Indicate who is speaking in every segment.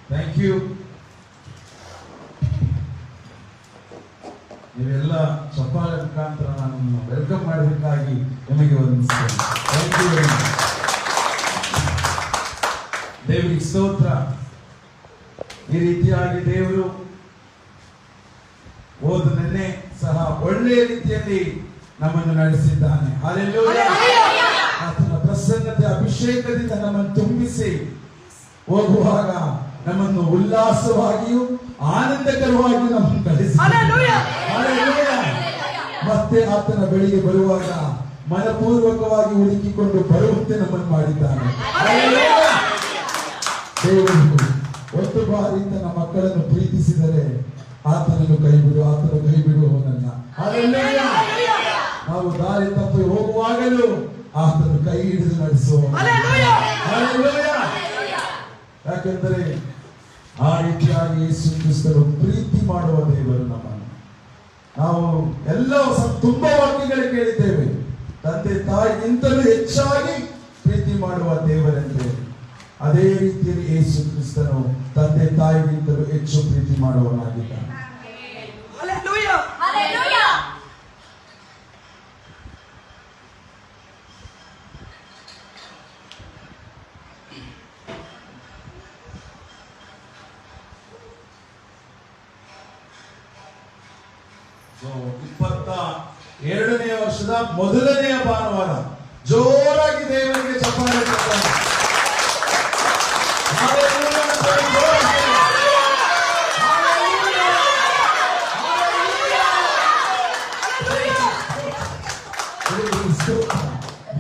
Speaker 1: Thank you. ನೀವೆಲ್ಲ ಚಪ್ಪಾಳೆ ಮುಖಾಂತರ ನಾನು ವೆಲ್ಕಮ್ ಮಾಡೋದಕ್ಕಾಗಿ ನಿಮಗೆ ವಂದಿಸ್ತೇನೆ. Thank you very much. ದೇವರಿಗೆ ಸ್ತೋತ್ರ. ಈ ರೀತಿಯಾಗಿ ದೇವರು ನಿನ್ನೆ ಸಹ ಒಳ್ಳೆಯ ರೀತಿಯಲ್ಲಿ ನಮ್ಮನ್ನು ನಡೆಸಿದ್ದಾನೆ. ಹಲ್ಲೆಲೂಯಾ. ಆತನ ಪ್ರಸನ್ನತೆ ಅಭಿಷೇಕದಿಂದ ನಮ್ಮನ್ನು ತುಂಬಿಸಿ ಹೋಗುವಾಗ ನಮ್ಮನ್ನು ಉಲ್ಲಾಸವಾಗಿಯೂ ಆನಂದಕರವಾಗಿಯೂ ನಮ್ಮನ್ನು ಕಳಿಸಿದ್ದಾನೆ. ಮತ್ತೆ ಆತನ ಬಳಿಗೆ ಬರುವಾಗ ಮನಪೂರ್ವಕವಾಗಿ ಹುಡುಕಿಕೊಂಡು ಬರುವಂತೆ ನಮ್ಮನ್ನು ಮಾಡಿದ್ದಾನೆ. ದೇವರು ಒಂದು ಬಾರಿ ತನ್ನ ಮಕ್ಕಳನ್ನು ಪ್ರೀತಿಸಿದರೆ ಆತನನ್ನು ಕೈ ಬಿಡುವವನಲ್ಲ. ನಾವು ದಾರಿ ತಪ್ಪಿ ಹೋಗುವಾಗಲೂ ಆತನು ಕೈ ಹಿಡಿದು ನಡೆಸುವ. ಯಾಕೆಂದರೆ ಆ ರೀತಿಯಾಗಿ ಯೇಸು ಕ್ರಿಸ್ತರು ಪ್ರೀತಿ ಮಾಡುವ ದೇವರು ನಮ್ಮನ್ನು. ನಾವು ಎಲ್ಲ ತುಂಬಾ ವಾಕ್ಯಗಳು ಕೇಳಿದ್ದೇವೆ, ತಂದೆ ತಾಯಿಗಿಂತಲೂ ಹೆಚ್ಚಾಗಿ ಪ್ರೀತಿ ಮಾಡುವ ದೇವರೆಂದೇ. ಅದೇ ರೀತಿಯಲ್ಲಿ ಯೇಸು ಕ್ರಿಸ್ತನು ತಂದೆ ತಾಯಿಗಿಂತಲೂ ಹೆಚ್ಚು ಪ್ರೀತಿ ಮಾಡುವವನಾಗಿದ್ದಾನೆ. ಸೊ 22ನೇ ವರ್ಷದ ಮೊದಲನೆಯ ಭಾನುವಾರ ಜೋರಾಗಿ ದೇವರಿಗೆ ಚಪ್ಪಾಳೆ ತಟ್ಟಾರೆ.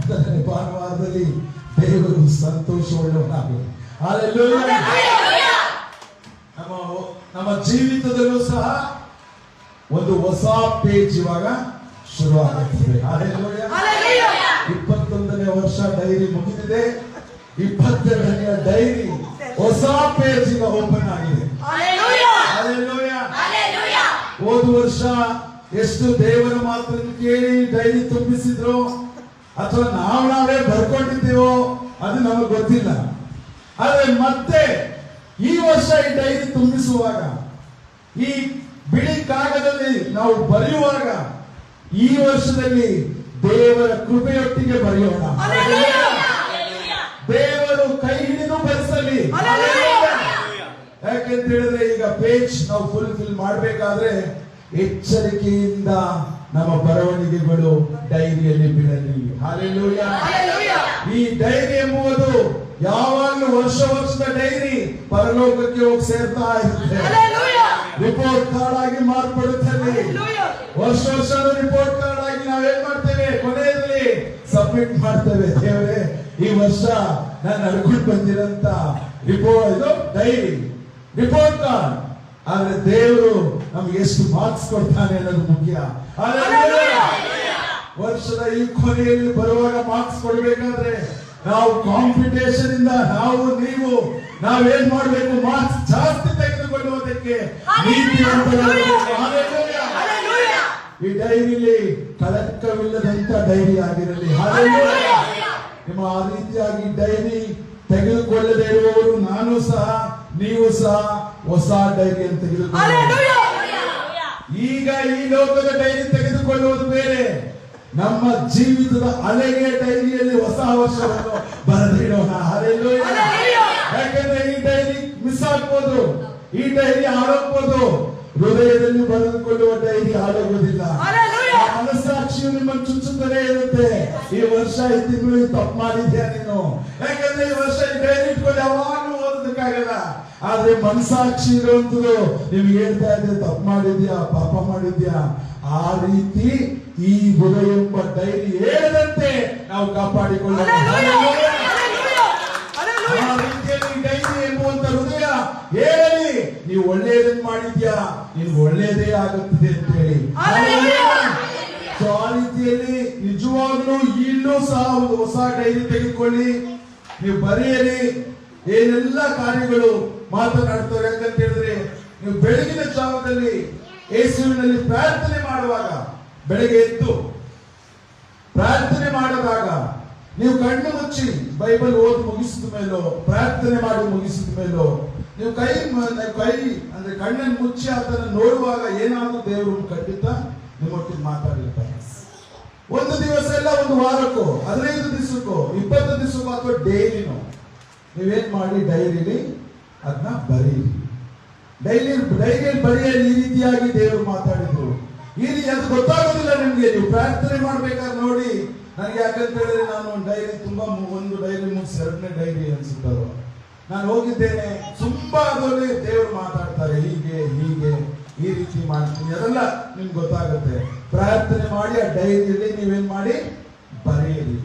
Speaker 1: ಮೊದಲನೇ ಭಾನುವಾರದಲ್ಲಿ ದೇವರು ಸಂತೋಷವುಳ್ಳವನಾಗಲಿ. ನಮ್ಮ ಜೀವಿತದಲ್ಲೂ ಸಹ ಒಂದು ಹೊಸ ಪೇಜ್ ಇವಾಗ ಶುರು ಆಗುತ್ತದೆ. 21ನೇ ವರ್ಷ ಡೈರಿ ಮುಗಿದಿದೆ. 22ನೇ ಡೈರಿ ಹೊಸ ಪೇಜ್ ಈಗ ಓಪನ್ ಆಗಿದೆ. ಹೋದ ವರ್ಷ ಎಷ್ಟು ದೇವರ ಮಾತನ್ನು ಕೇಳಿ ಡೈರಿ ತುಂಬಿಸಿದ್ರು ಅಥವಾ ನಾವೇ ಬರ್ಕೊಂಡಿದ್ದೇವೋ ಅದು ನಮಗೆ ಗೊತ್ತಿಲ್ಲ. ಆದ್ರೆ ಮತ್ತೆ ಈ ವರ್ಷ ಈ ಡೈರಿ ತುಂಬಿಸುವಾಗ, ಈ ಬಿಳಿ ಕಾಗದಲ್ಲಿ ನಾವು ಬರೆಯುವಾಗ, ಈ ವರ್ಷದಲ್ಲಿ ದೇವರ ಕೃಪೆಯೊಟ್ಟಿಗೆ ಬರೆಯೋಣ. ದೇವರು ಕೈ ಹಿಡಿದು ಬರೆಸಲಿ. ಯಾಕೆಂತ ಹೇಳಿದ್ರೆ ಈಗ ಪೇಜ್ ನಾವು ಫುಲ್ಫಿಲ್ ಮಾಡಬೇಕಾದ್ರೆ ಎಚ್ಚರಿಕೆಯಿಂದ ನಮ್ಮ ಬರವಣಿಗೆಗಳು ಡೈರಿಯಲ್ಲಿ ಬೀಳಲಿ. ಹಲ್ಲೆಲೂಯಾ. ಈ ಡೈರಿ ಎಂಬುದು ಯಾವಾಗಲೂ ವರ್ಷದ ಡೈರಿ ಪರಲೋಕಕ್ಕೆ ಹೋಗಿ ಸೇರ್ತಾ ಇರುತ್ತೆ. ರಿಪೋರ್ಟ್ ಕಾರ್ಡ್ ಆಗಿ ಮಾರ್ಪಡುತ್ತದೆ. ವರ್ಷ ರಿಪೋರ್ಟ್ ಕಾರ್ಡ್ ಆಗಿ ನಾವೇನ್ ಮಾಡ್ತೇವೆ, ಕೊನೆಯಲ್ಲಿ ಸಬ್ಮಿಟ್ ಮಾಡ್ತೇವೆ. ದೇವರೇ, ಈ ವರ್ಷ ನಾನು ನಡ್ಕೊಂಡು ಬಂದಿರಂತ ಡೈರಿ ರಿಪೋರ್ಟ್ ಕಾರ್ಡ್. ಆದ್ರೆ ದೇವರು ನಮ್ಗೆ ಎಷ್ಟು ಮಾರ್ಕ್ಸ್ ಕೊಡ್ತಾನೆ ಅನ್ನೋದು ಮುಖ್ಯ. ವರ್ಷದ ಈ ಕೊನೆಯಲ್ಲಿ ಬರುವಾಗ ಮಾರ್ಕ್ಸ್ ಕೊಡ್ಬೇಕಾದ್ರೆ ನಾವು ಕಾಂಪಿಟೇಷನ್ ಇಂದ ನಾವೇನ್ ಮಾಡ್ಬೇಕು, ಮಾರ್ಕ್ಸ್ ಜಾಸ್ತಿ ತೆಗೆದುಕೊಳ್ಳುವುದಕ್ಕೆ ಈ ಡೈರಿಲಿ ಕಳಂಕವಿಲ್ಲದಂತ ಡೈರಿ ಆಗಿರಲಿ. ನಿಮ್ಮ ಆ ರೀತಿಯಾಗಿ ಡೈರಿ ತೆಗೆದುಕೊಳ್ಳದೆ ಇರುವವರು ನಾನು ಸಹ, ನೀವು ಸಹ ಹೊಸ ಡೈರಿಯನ್ನು ತೆಗೆದುಕೊಳ್ಳಿ. ಈಗ ಈ ಲೋಕದ ಡೈರಿ ತೆಗೆದುಕೊಳ್ಳುವುದು ಬೇರೆ. ನಮ್ಮ ಜೀವಿತದ ಹಳೆಯ ಡೈರಿಯಲ್ಲಿ ಹೊಸ ವರ್ಷವನ್ನು ಬರೆದಿಡೋಣ. ಯಾಕಂದ್ರೆ ಈ ಡೈರಿ ಮಿಸ್ ಆಗ್ಬೋದು, ಈ ಡೈರಿ ಹಾಳಾಗ್ಬೋದು. ಹೃದಯದಲ್ಲಿ ಬರೆದುಕೊಳ್ಳುವ ಡೈರಿ ಹಾಳಾಗುವುದಿಲ್ಲ. ಮನಸ್ಸಾಕ್ಷಿಯು ನಿಮ್ಮನ್ನು ಚುಚ್ಚುತ್ತಲೇ ಇರುತ್ತೆ. ಈ ವರ್ಷ ಈ ತಿಂಗಳು ತಪ್ಪು ಮಾಡಿದ್ಯಾ ನೀನು? ಯಾಕಂದ್ರೆ ಈ ವರ್ಷ ಈ ಡೈರಿ ಇಟ್ಕೊಂಡು ಯಾವಾಗ್ಲೂ ಓದೋದಕ್ಕಾಗಲ್ಲ. ಆದ್ರೆ ಮನಸ್ಸಾಕ್ಷಿ ಇರುವಂತದ್ದು ನಿಮ್ಗೆ ಹೇಳ್ತಾ ಇದೆ, ತಪ್ಪು ಮಾಡಿದ್ಯಾ, ಪಾಪ ಮಾಡಿದ್ಯಾ. ಆ ರೀತಿ ಈ ಹೃದಯ ಎಂಬ ಡೈರಿ ಹೇಳದಂತೆ ನಾವು ಕಾಪಾಡಿಕೊಳ್ಳೋಣ. ಆ ರೀತಿಯಲ್ಲಿ ಡೈರಿ ಎಂಬುವಂತ ಹೃದಯ ಹೇಳಿ, ನೀವು ಒಳ್ಳೆಯದನ್ನು ಮಾಡಿದ್ಯಾ, ನಿಮ್ಗೆ ಒಳ್ಳೆಯದೇ ಆಗುತ್ತದೆ ಅಂತ ಹೇಳಿ. ಸೊ ಆ ರೀತಿಯಲ್ಲಿ ನಿಜವಾಗ್ಲೂ ಇಲ್ಲೂ ಸಹ ಒಂದು ಹೊಸ ಡೈರಿ ತೆಗೆದುಕೊಳ್ಳಿ, ನೀವು ಬರೆಯಲಿ. ಏನೆಲ್ಲ ಕಾರ್ಯಗಳು ಮಾತನಾಡ್ತವೆ ಯಾಕಂತ ಹೇಳಿದ್ರೆ, ನೀವು ಬೆಳಗಿನ ಜಾವದಲ್ಲಿ ಯೇಸುವಿನಲ್ಲಿ ಪ್ರಾರ್ಥನೆ ಮಾಡುವಾಗ, ಬೆಳಗ್ಗೆ ಎದ್ದು ಪ್ರಾರ್ಥನೆ ಮಾಡುವಾಗ ನೀವು ಕಣ್ಣು ಮುಚ್ಚಿ ಬೈಬಲ್ ಓದಿ ಮುಗಿಸಿದ ಮೇಲೋ, ಪ್ರಾರ್ಥನೆ ಮಾಡಿ ಮುಗಿಸಿದ ಮೇಲೋ ನೀವು ಕೈ ಅಂದ್ರೆ ಕಣ್ಣನ್ನು ಮುಚ್ಚಿ ಆತನ ನೋಡುವಾಗ ಏನಾದ್ರೂ ದೇವರು ಖಂಡಿತ ನಿಮ್ಮೊಟ್ಟಿಗೆ ಮಾತಾಡಿರ್ತಾರೆ. ಒಂದು ದಿವಸ ಎಲ್ಲ, ಒಂದು ವಾರಕ್ಕೋ, 15 ದಿವಸಕ್ಕೋ, 20 ದಿವಸಕ್ಕೋ, ಅಥವಾ ಡೈಲಿನೋ ನೀವೇನ್ ಮಾಡಿ ಡೈರಿಲಿ ಅದನ್ನ ಬರೀರಿ. ಡೈರಿಯಲ್ಲಿ ಬರೆಯಲು ಈ ರೀತಿಯಾಗಿ ದೇವರು ಮಾತಾಡಿದ್ರು. ಈ ರೀತಿ ಅದು ಗೊತ್ತಾಗೋದಿಲ್ಲ ನಿಮ್ಗೆ. ನೀವು ಪ್ರಾರ್ಥನೆ ಮಾಡ್ಬೇಕಾದ್ರೆ ನೋಡಿ, ನನಗೆ ಯಾಕಂತ ಹೇಳಿದ್ರೆ ನಾನು ಡೈರಿ ತುಂಬಾ, ಒಂದು ಡೈರಿ ಮುಗಿಸಿ 2ನೇ ಡೈರಿ ಅನ್ಸುತ್ತಲ್ವ, ನಾನು ಹೋಗಿದ್ದೇನೆ. ತುಂಬಾ ಅದರಲ್ಲಿ ದೇವರು ಮಾತಾಡ್ತಾರೆ, ಹೀಗೆ ಹೀಗೆ ಈ ರೀತಿ ಮಾಡ್ತೀನಿ, ಅದೆಲ್ಲ ನಿಮ್ಗೆ ಗೊತ್ತಾಗುತ್ತೆ. ಪ್ರಾರ್ಥನೆ ಮಾಡಿ ಆ ಡೈರಿಯಲ್ಲಿ ನೀವೇನ್ ಮಾಡಿ ಬರೆಯಿರಿ.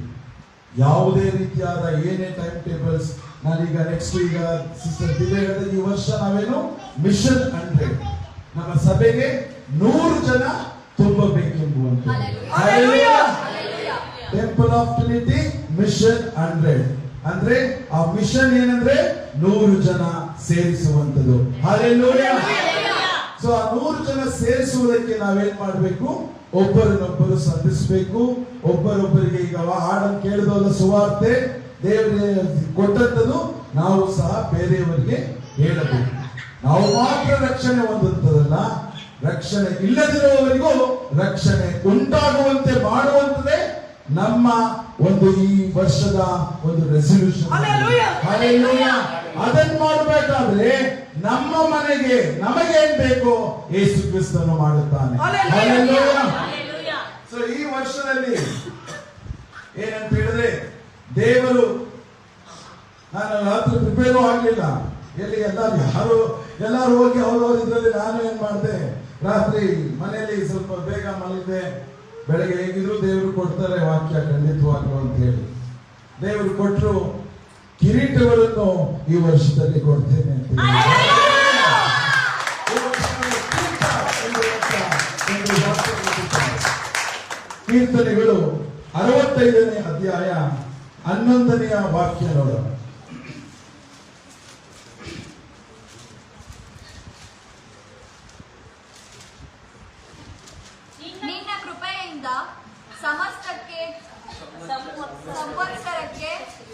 Speaker 1: ಯಾವುದೇ ರೀತಿಯಾದ ಏನೇ ಟೈಮ್ ಟೇಬಲ್ಸ್. ನಾನೀಗ ನೆಕ್ಸ್ಟ್ ಈಗ ಸಿಸ್ಟರ್ ದಿವ್ಯ ಹೇಳಿದ ಈ ವರ್ಷ ನಾವೇನು ಮಿಷನ್ 100 ನಮ್ಮ ಸಭೆಗೆ 100 ಜನ ತುಂಬಬೇಕೆಂಬುವಂತ ಟೆಂಪಲ್ ಆಫ್ ಟ್ರಿನಿಟಿ ಮಿಷನ್ 100 ಅಂದ್ರೆ ಆ ಮಿಷನ್ ಏನಂದ್ರೆ 100 ಜನ ಸೇರಿಸುವಂತದ್ದು. ಹಲ್ಲೆಲೂಯಾ. ಸೊ ಆ 100 ಜನ ಸೇರಿಸುವುದಕ್ಕೆ ನಾವೇನ್ ಮಾಡ್ಬೇಕು? ಒಬ್ಬರನ್ನೊಬ್ಬರು ಸಂಧಿಸಬೇಕು. ಒಬ್ಬರೊಬ್ಬರಿಗೆ ಈಗ ಹಾಡನ್ನು ಕೇಳಿದವಲ್ಲ, ಸುವಾರ್ತೆ ದೇವರಿಗೆ ಕೊಟ್ಟಂತದ್ದು ನಾವು ಸಹ ಬೇರೆಯವರಿಗೆ ಹೇಳಬೇಕು. ನಾವು ಮಾತ್ರ ರಕ್ಷಣೆ ಹೊಂದುತ್ತದಲ್ಲ, ರಕ್ಷಣೆ ಇಲ್ಲದಿರುವವರಿಗೂ ರಕ್ಷಣೆ ಉಂಟಾಗುವಂತೆ ಮಾಡುವಂತದೇ ನಮ್ಮ ಒಂದು ಈ ವರ್ಷದ ಒಂದು ರೆಸಲ್ಯೂಷನ್. ಅದನ್ನು ಮಾಡಬೇಕಾದ್ರೆ ನಮ್ಮ ಮನೆಗೆ ನಮಗೇನ್ ಬೇಕೋ ಯೇಸು ಕ್ರಿಸ್ತನು ಮಾಡುತ್ತಾನೆ. ಸೊ ಈ ವರ್ಷದಲ್ಲಿ ಏನಂತ ಹೇಳಿದ್ರೆ ದೇವರು, ನಾನು ರಾತ್ರಿ ಪ್ರಿಪೇರು ಆಗ್ಲಿಲ್ಲ, ಎಲ್ಲಿ ಎಲ್ಲರೂ ಹೋಗಿ ಅವ್ರವ್ರ ಇದ್ರಲ್ಲಿ ನಾನು ಏನ್ ಮಾಡಿದೆ, ರಾತ್ರಿ ಮನೆಯಲ್ಲಿ ಸ್ವಲ್ಪ ಬೇಗ ಮಲಗಿದೆ. ಬೆಳಗ್ಗೆ ಹೇಗಿದ್ರು ದೇವರು ಕೊಡ್ತಾರೆ ವಾಕ್ಯ ಖಂಡಿತವಾಗ್ಲು ಅಂತ ಹೇಳಿ ದೇವರು ಕೊಟ್ಟರು. ಕಿರೀಟಗಳನ್ನು ಈ ವರ್ಷದಲ್ಲಿ ಕೊಡ್ತೇನೆ ಅಂತ ಕೀರ್ತನೆಗಳು 65ನೇ ಅಧ್ಯಾಯ 11ನೇ ವಾಕ್ಯ ನೋಡೋಣ.
Speaker 2: ನಿನ್ನ ಕೃಪೆಯಿಂದ ಸಂವತ್ಸರಕ್ಕೆ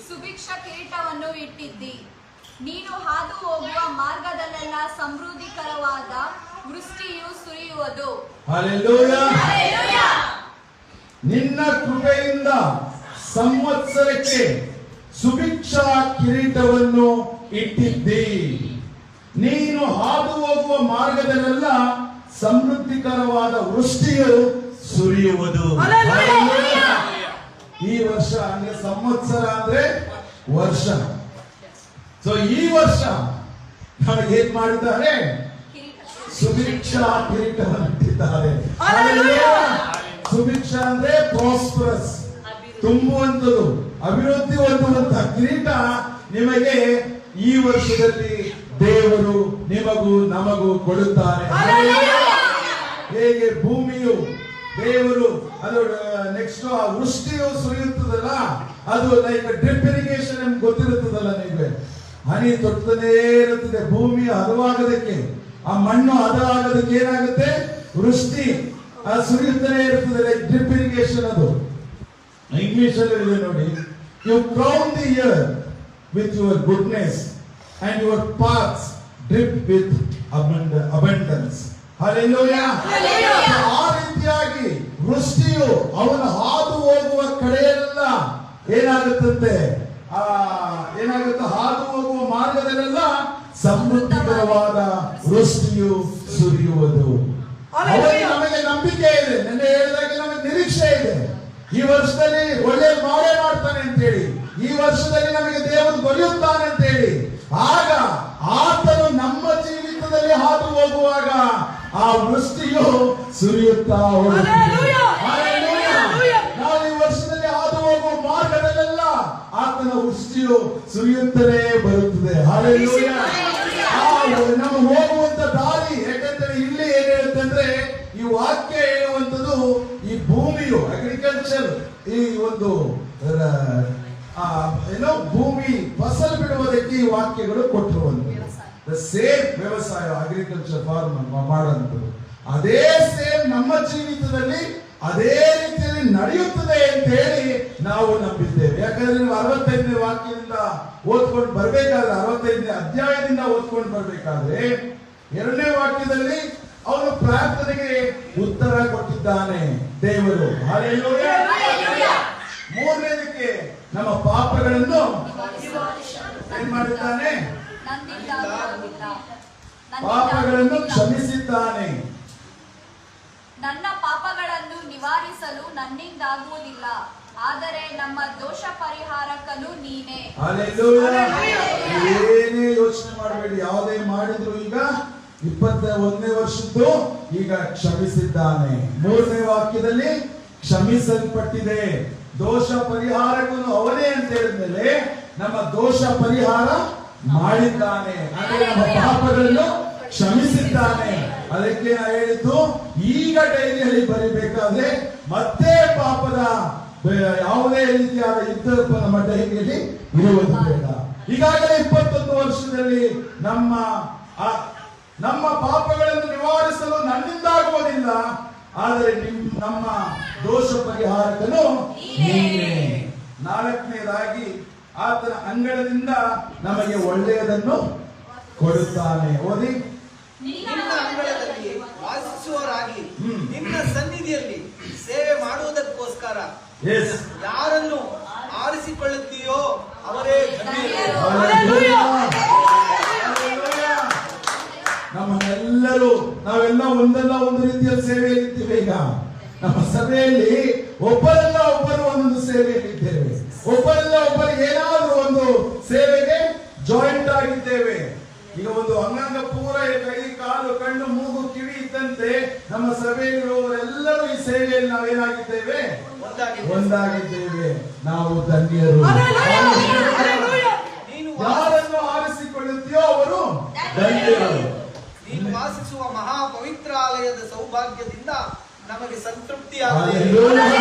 Speaker 2: ಸುಭಿಕ್ಷ ಕಿರೀಟವನ್ನು ಇಟ್ಟಿದ್ದಿ. ನೀನು ಹಾದು ಹೋಗುವ ಮಾರ್ಗದಲ್ಲೆಲ್ಲ ಸಮೃದ್ಧಿಕರವಾದ ವೃಷ್ಟಿಯು ಸುರಿಯುವುದು.
Speaker 1: ಹಲ್ಲೆಲೂಯಾ. ನಿನ್ನ ಕೃಪೆಯಿಂದ ಸಂವತ್ಸರಕ್ಕೆ ಸುಭಿಕ್ಷಾ ಕಿರೀಟವನ್ನು ಇಟ್ಟಿದ್ದಿ. ನೀನು ಹಾದು ಹೋಗುವ ಮಾರ್ಗದಲ್ಲೆಲ್ಲ ಸಮೃದ್ಧಿಕರವಾದ ವೃಷ್ಟಿಯು ಸುರಿಯುವುದು. ಈ ವರ್ಷ ಅಂದ್ರೆ ಸಂವತ್ಸರ ಅಂದ್ರೆ ವರ್ಷ. ಸೊ ಈ ವರ್ಷ ನಮಗೆ ಏನ್ ಮಾಡಿದ್ದಾರೆ? ಸುಭಿಕ್ಷಾ ಕಿರೀಟವನ್ನು ಇಟ್ಟಿದ್ದಾರೆ. ಸುಭಿಕ್ಷಾ ಅಂದ್ರೆ ಪ್ರಾಸ್ಪರಸ್, ತುಂಬುವಂಥದ್ದು, ಅಭಿವೃದ್ಧಿ ಹೊಂದುವಂತ ಕಿರೀಟ ನಿಮಗೆ ಈ ವರ್ಷದಲ್ಲಿ ದೇವರು ನಿಮಗೂ ನಮಗೂ ಕೊಡುತ್ತಾರೆ. ಹೇಗೆ ಭೂಮಿಯು ದೇವರು ಅದು ನೆಕ್ಸ್ಟ್ ಆ ವೃಷ್ಟಿಯು ಸುರಿಯುತ್ತದಲ್ಲ, ಅದು ಲೈಕ್ ಡ್ರಿಪ್ ಇರಿಗೇಷನ್ ನಿಮ್ಗೆ ಗೊತ್ತಿರುತ್ತದಲ್ಲ, ನಿಮಗೆ ಹನಿ ತೊಟ್ಟನೇ ಇರುತ್ತದೆ. ಭೂಮಿ ಹದವಾಗದಕ್ಕೆ, ಆ ಮಣ್ಣು ಹದ ಆಗೋದಕ್ಕೆ ಏನಾಗುತ್ತೆ? ವೃಷ್ಟಿ ಸುರಿಯುತ್ತಲೇ ಇರುತ್ತದೆ, ಲೈಕ್ ಡ್ರಿಪ್ ಇರಿಗೇಷನ್. ಅದು ಇಂಗ್ಲಿಷ್ ಅಲ್ಲಿ ಇದೆ ನೋಡಿ, you crown the year with your goodness and your paths drip with abundance. Hallelujah. ಆ ರೀತಿಯಾಗಿ ವೃಷ್ಟಿಯು ಅವನು ಹಾದು ಹೋಗುವ ಕಡೆಯೆಲ್ಲ ಏನಾಗುತ್ತಂತೆ? ಏನಾಗುತ್ತೆ? ಹಾದು ಹೋಗುವ ಮಾರ್ಗದಲ್ಲೆಲ್ಲ ಸಮೃದ್ಧಿಕರವಾದ ವೃಷ್ಟಿಯು ಸುರಿಯುವುದು. ನಮಗೆ ನಂಬಿಕೆ ಇದೆ, ನಿನ್ನೆ ಹೇಳಿದಾಗೆ ನಮಗೆ ನಿರೀಕ್ಷೆ ಇದೆ. ಈ ವರ್ಷದಲ್ಲಿ ಒಳ್ಳೆ ಮಾಡೇ ಮಾಡ್ತಾನೆ ಅಂತ ಹೇಳಿ, ಈ ವರ್ಷದಲ್ಲಿ ನಮಗೆ ದೇವರು ದೊರೆಯುತ್ತಾನೆ ಅಂತ ಹೇಳಿ, ಆಗ ಆತನು ನಮ್ಮ ಜೀವಿತದಲ್ಲಿ ಹಾದು ಹೋಗುವಾಗ ಆ ವೃಷ್ಟಿಯು ಸುರಿಯುತ್ತಾ ಹೋಗುತ್ತದೆ. ನಾವು ಈ ವರ್ಷದಲ್ಲಿ ಹಾದು ಹೋಗುವ ಮಾರ್ಗದಲ್ಲೆಲ್ಲ ಆತನ ವೃಷ್ಟಿಯು ಸುರಿಯುತ್ತಲೇ ಬರುತ್ತದೆ. ಹಲ್ಲೆಲೂಯಾ. ನಮ್ಮ ಹೋಗುವಂತ ದಾರಿ, ಯಾಕಂದ್ರೆ ಇಲ್ಲಿ ಏನ್ ಹೇಳುತ್ತಂದ್ರೆ, ಈ ವಾಕ್ಯ ಹೇಳುವಂತದ್ದು ಈ ಭೂಮಿಯು ಅಗ್ರಿಕಲ್ಚರ್, ಈ ಒಂದು ಏನೋ ಭೂಮಿ ಫಸಲು ಬಿಡುವುದಕ್ಕೆ ಈ ವಾಕ್ಯಗಳು ಕೊಟ್ಟಿರುವಂತದ್ದು. ಸೇಮ್ ವ್ಯವಸಾಯ ಅಗ್ರಿಕಲ್ಚರ್ ಫಾರ್ಮ್ ಮಾಡುವಂಥದ್ದು. ಅದೇ ಸೇಮ್ ನಮ್ಮ ಜೀವಿತದಲ್ಲಿ ಅದೇ ರೀತಿಯಲ್ಲಿ ನಡೆಯುತ್ತದೆ ಅಂತ ಹೇಳಿ ನಾವು ನಂಬಿದ್ದೇವೆ. ಯಾಕಂದ್ರೆ ನೀವು 65ನೇ ವಾಕ್ಯದಿಂದ ಓದ್ಕೊಂಡು ಬರ್ಬೇಕಾದ್ರೆ, 65ನೇ ಅಧ್ಯಾಯದಿಂದ ಓದ್ಕೊಂಡು ಬರ್ಬೇಕಾದ್ರೆ 2ನೇ ವಾಕ್ಯದಲ್ಲಿ ಅವನು ಪ್ರಾರ್ಥನೆಗೆ ಉತ್ತರ ಕೊಟ್ಟಿದ್ದಾನೆ ದೇವರು. ಹಲ್ಲೆಲೂಯಾ. 3ನೇದಕ್ಕೆ ನಮ್ಮ ಪಾಪಗಳನ್ನು ಏನ್ ಮಾಡಿದ್ದಾನೆ? ಪಾಪಗಳನ್ನು ಕ್ಷಮಿಸಿದ್ದಾನೆ.
Speaker 2: ನನ್ನ ಪಾಪಗಳನ್ನು ನಿವಾರಿಸಲು ನನ್ನಿಂದಾಗುವುದಿಲ್ಲ, ಆದರೆ ನಮ್ಮ ದೋಷ ಪರಿಹಾರಕನು ನೀನೇ.
Speaker 1: ಹಲ್ಲೆಲೂಯಾ. ಏನೇ ಯೋಚನೆ ಮಾಡಬೇಡಿ, ಯಾವುದೇ ಮಾಡಿದ್ರು ಈಗ 21ನೇ ವರ್ಷದ್ದು ಈಗ ಕ್ಷಮಿಸಿದ್ದಾನೆ. 3ನೇ ವಾಕ್ಯದಲ್ಲಿ ಕ್ಷಮಿಸಲ್ಪಟ್ಟಿದೆ. ದೋಷ ಪರಿಹಾರಕನು ಅವನೇ ಅಂತ ಹೇಳಿದ್ಮೇಲೆ ನಮ್ಮ ದೋಷ ಪರಿಹಾರ ಮಾಡಿದ್ದಾನೆ, ಅಂದ್ರೆ ನಮ್ಮ ಪಾಪಗಳನ್ನು ಕ್ಷಮಿಸಿದ್ದಾನೆ. ಅದಕ್ಕೆ ನಾ ಹೇಳಿದ್ದು, ಈಗ ಡೈರಿಯಲ್ಲಿ ಬರಿಬೇಕಾದ್ರೆ ಮತ್ತೆ ಪಾಪದ ಯಾವುದೇ ರೀತಿಯಾದ ಯುದ್ಧ ನಮ್ಮ ಡೈರಿಯಲ್ಲಿ ಇರುವುದು ಬೇಡ. ಈಗಾಗಲೇ 21 ವರ್ಷದಲ್ಲಿ ನಮ್ಮ ಪಾಪಗಳನ್ನು ನಿವಾರಿಸಲು ನನ್ನಿಂದಾಗುವುದಿಲ್ಲ, ಆದರೆ ನಮ್ಮ ದೋಷ ಪರಿಹಾರಕನು ನೀನೇ. 4ನೇದಾಗಿ ಆತನ ಅಂಗಳದಿಂದ ನಮಗೆ ಒಳ್ಳೆಯದನ್ನು ಕೊಡುತ್ತಾನೆ. ಓದಿ.
Speaker 3: ನಿನ್ನ ಅಂಗಳದಲ್ಲಿ ವಾಸಿಸುವವರಾಗಿ ನಿನ್ನ ಸನ್ನಿಧಿಯಲ್ಲಿ ಸೇವೆ ಮಾಡುವುದಕ್ಕೋಸ್ಕರ ಯಾರನ್ನು ಆರಿಸಿಕೊಳ್ಳುತ್ತೀಯೋ ಅವರೇ ಧನ್ಯರು.
Speaker 1: ನಾವೆಲ್ಲ ಒಂದಲ್ಲ ಒಂದು ರೀತಿಯ ಸೇವೆಯಲ್ಲಿ ಇದ್ದೇವೆ. ಈಗ ನಮ್ಮ ಸಭೆಯಲ್ಲಿ ಒಬ್ಬರಲ್ಲ ಒಬ್ಬರು ಒಂದೊಂದು ಸೇವೆಯಲ್ಲಿ ಇದ್ದೇವೆ. ಒಬ್ಬರಲ್ಲ ಒಬ್ಬರು ಏನಾದರೂ ಒಂದು ಸೇವೆಗೆ ಜಾಯಿಂಟ್ ಆಗಿದ್ದೇವೆ. ಈಗ ಒಂದು ಅಂಗಾಂಗ ಪೂರ ಕೈ ಕಾಲು ಕಣ್ಣು ಮೂಗು ಕಿವಿ ಇದ್ದಂತೆ ನಮ್ಮ ಸಭೆಯಲ್ಲಿರುವವರೆಲ್ಲರೂ ಈ ಸೇವೆಯಲ್ಲಿ ನಾವೇನಾಗಿದ್ದೇವೆ? ಒಂದಾಗಿದ್ದೇವೆ. ನಾವು ಧನ್ಯರು. ಯಾರನ್ನು ಆರಿಸಿಕೊಳ್ಳುತ್ತೀಯೋ ಅವರು ಧನ್ಯರು.
Speaker 3: ನೀನು ವಾಸಿಸುವ ಮಹಾ ಪವಿತ್ರಾಲಯದ ಸೌಭಾಗ್ಯದಿಂದ ನಮಗೆ ಸಂತೃಪ್ತಿ.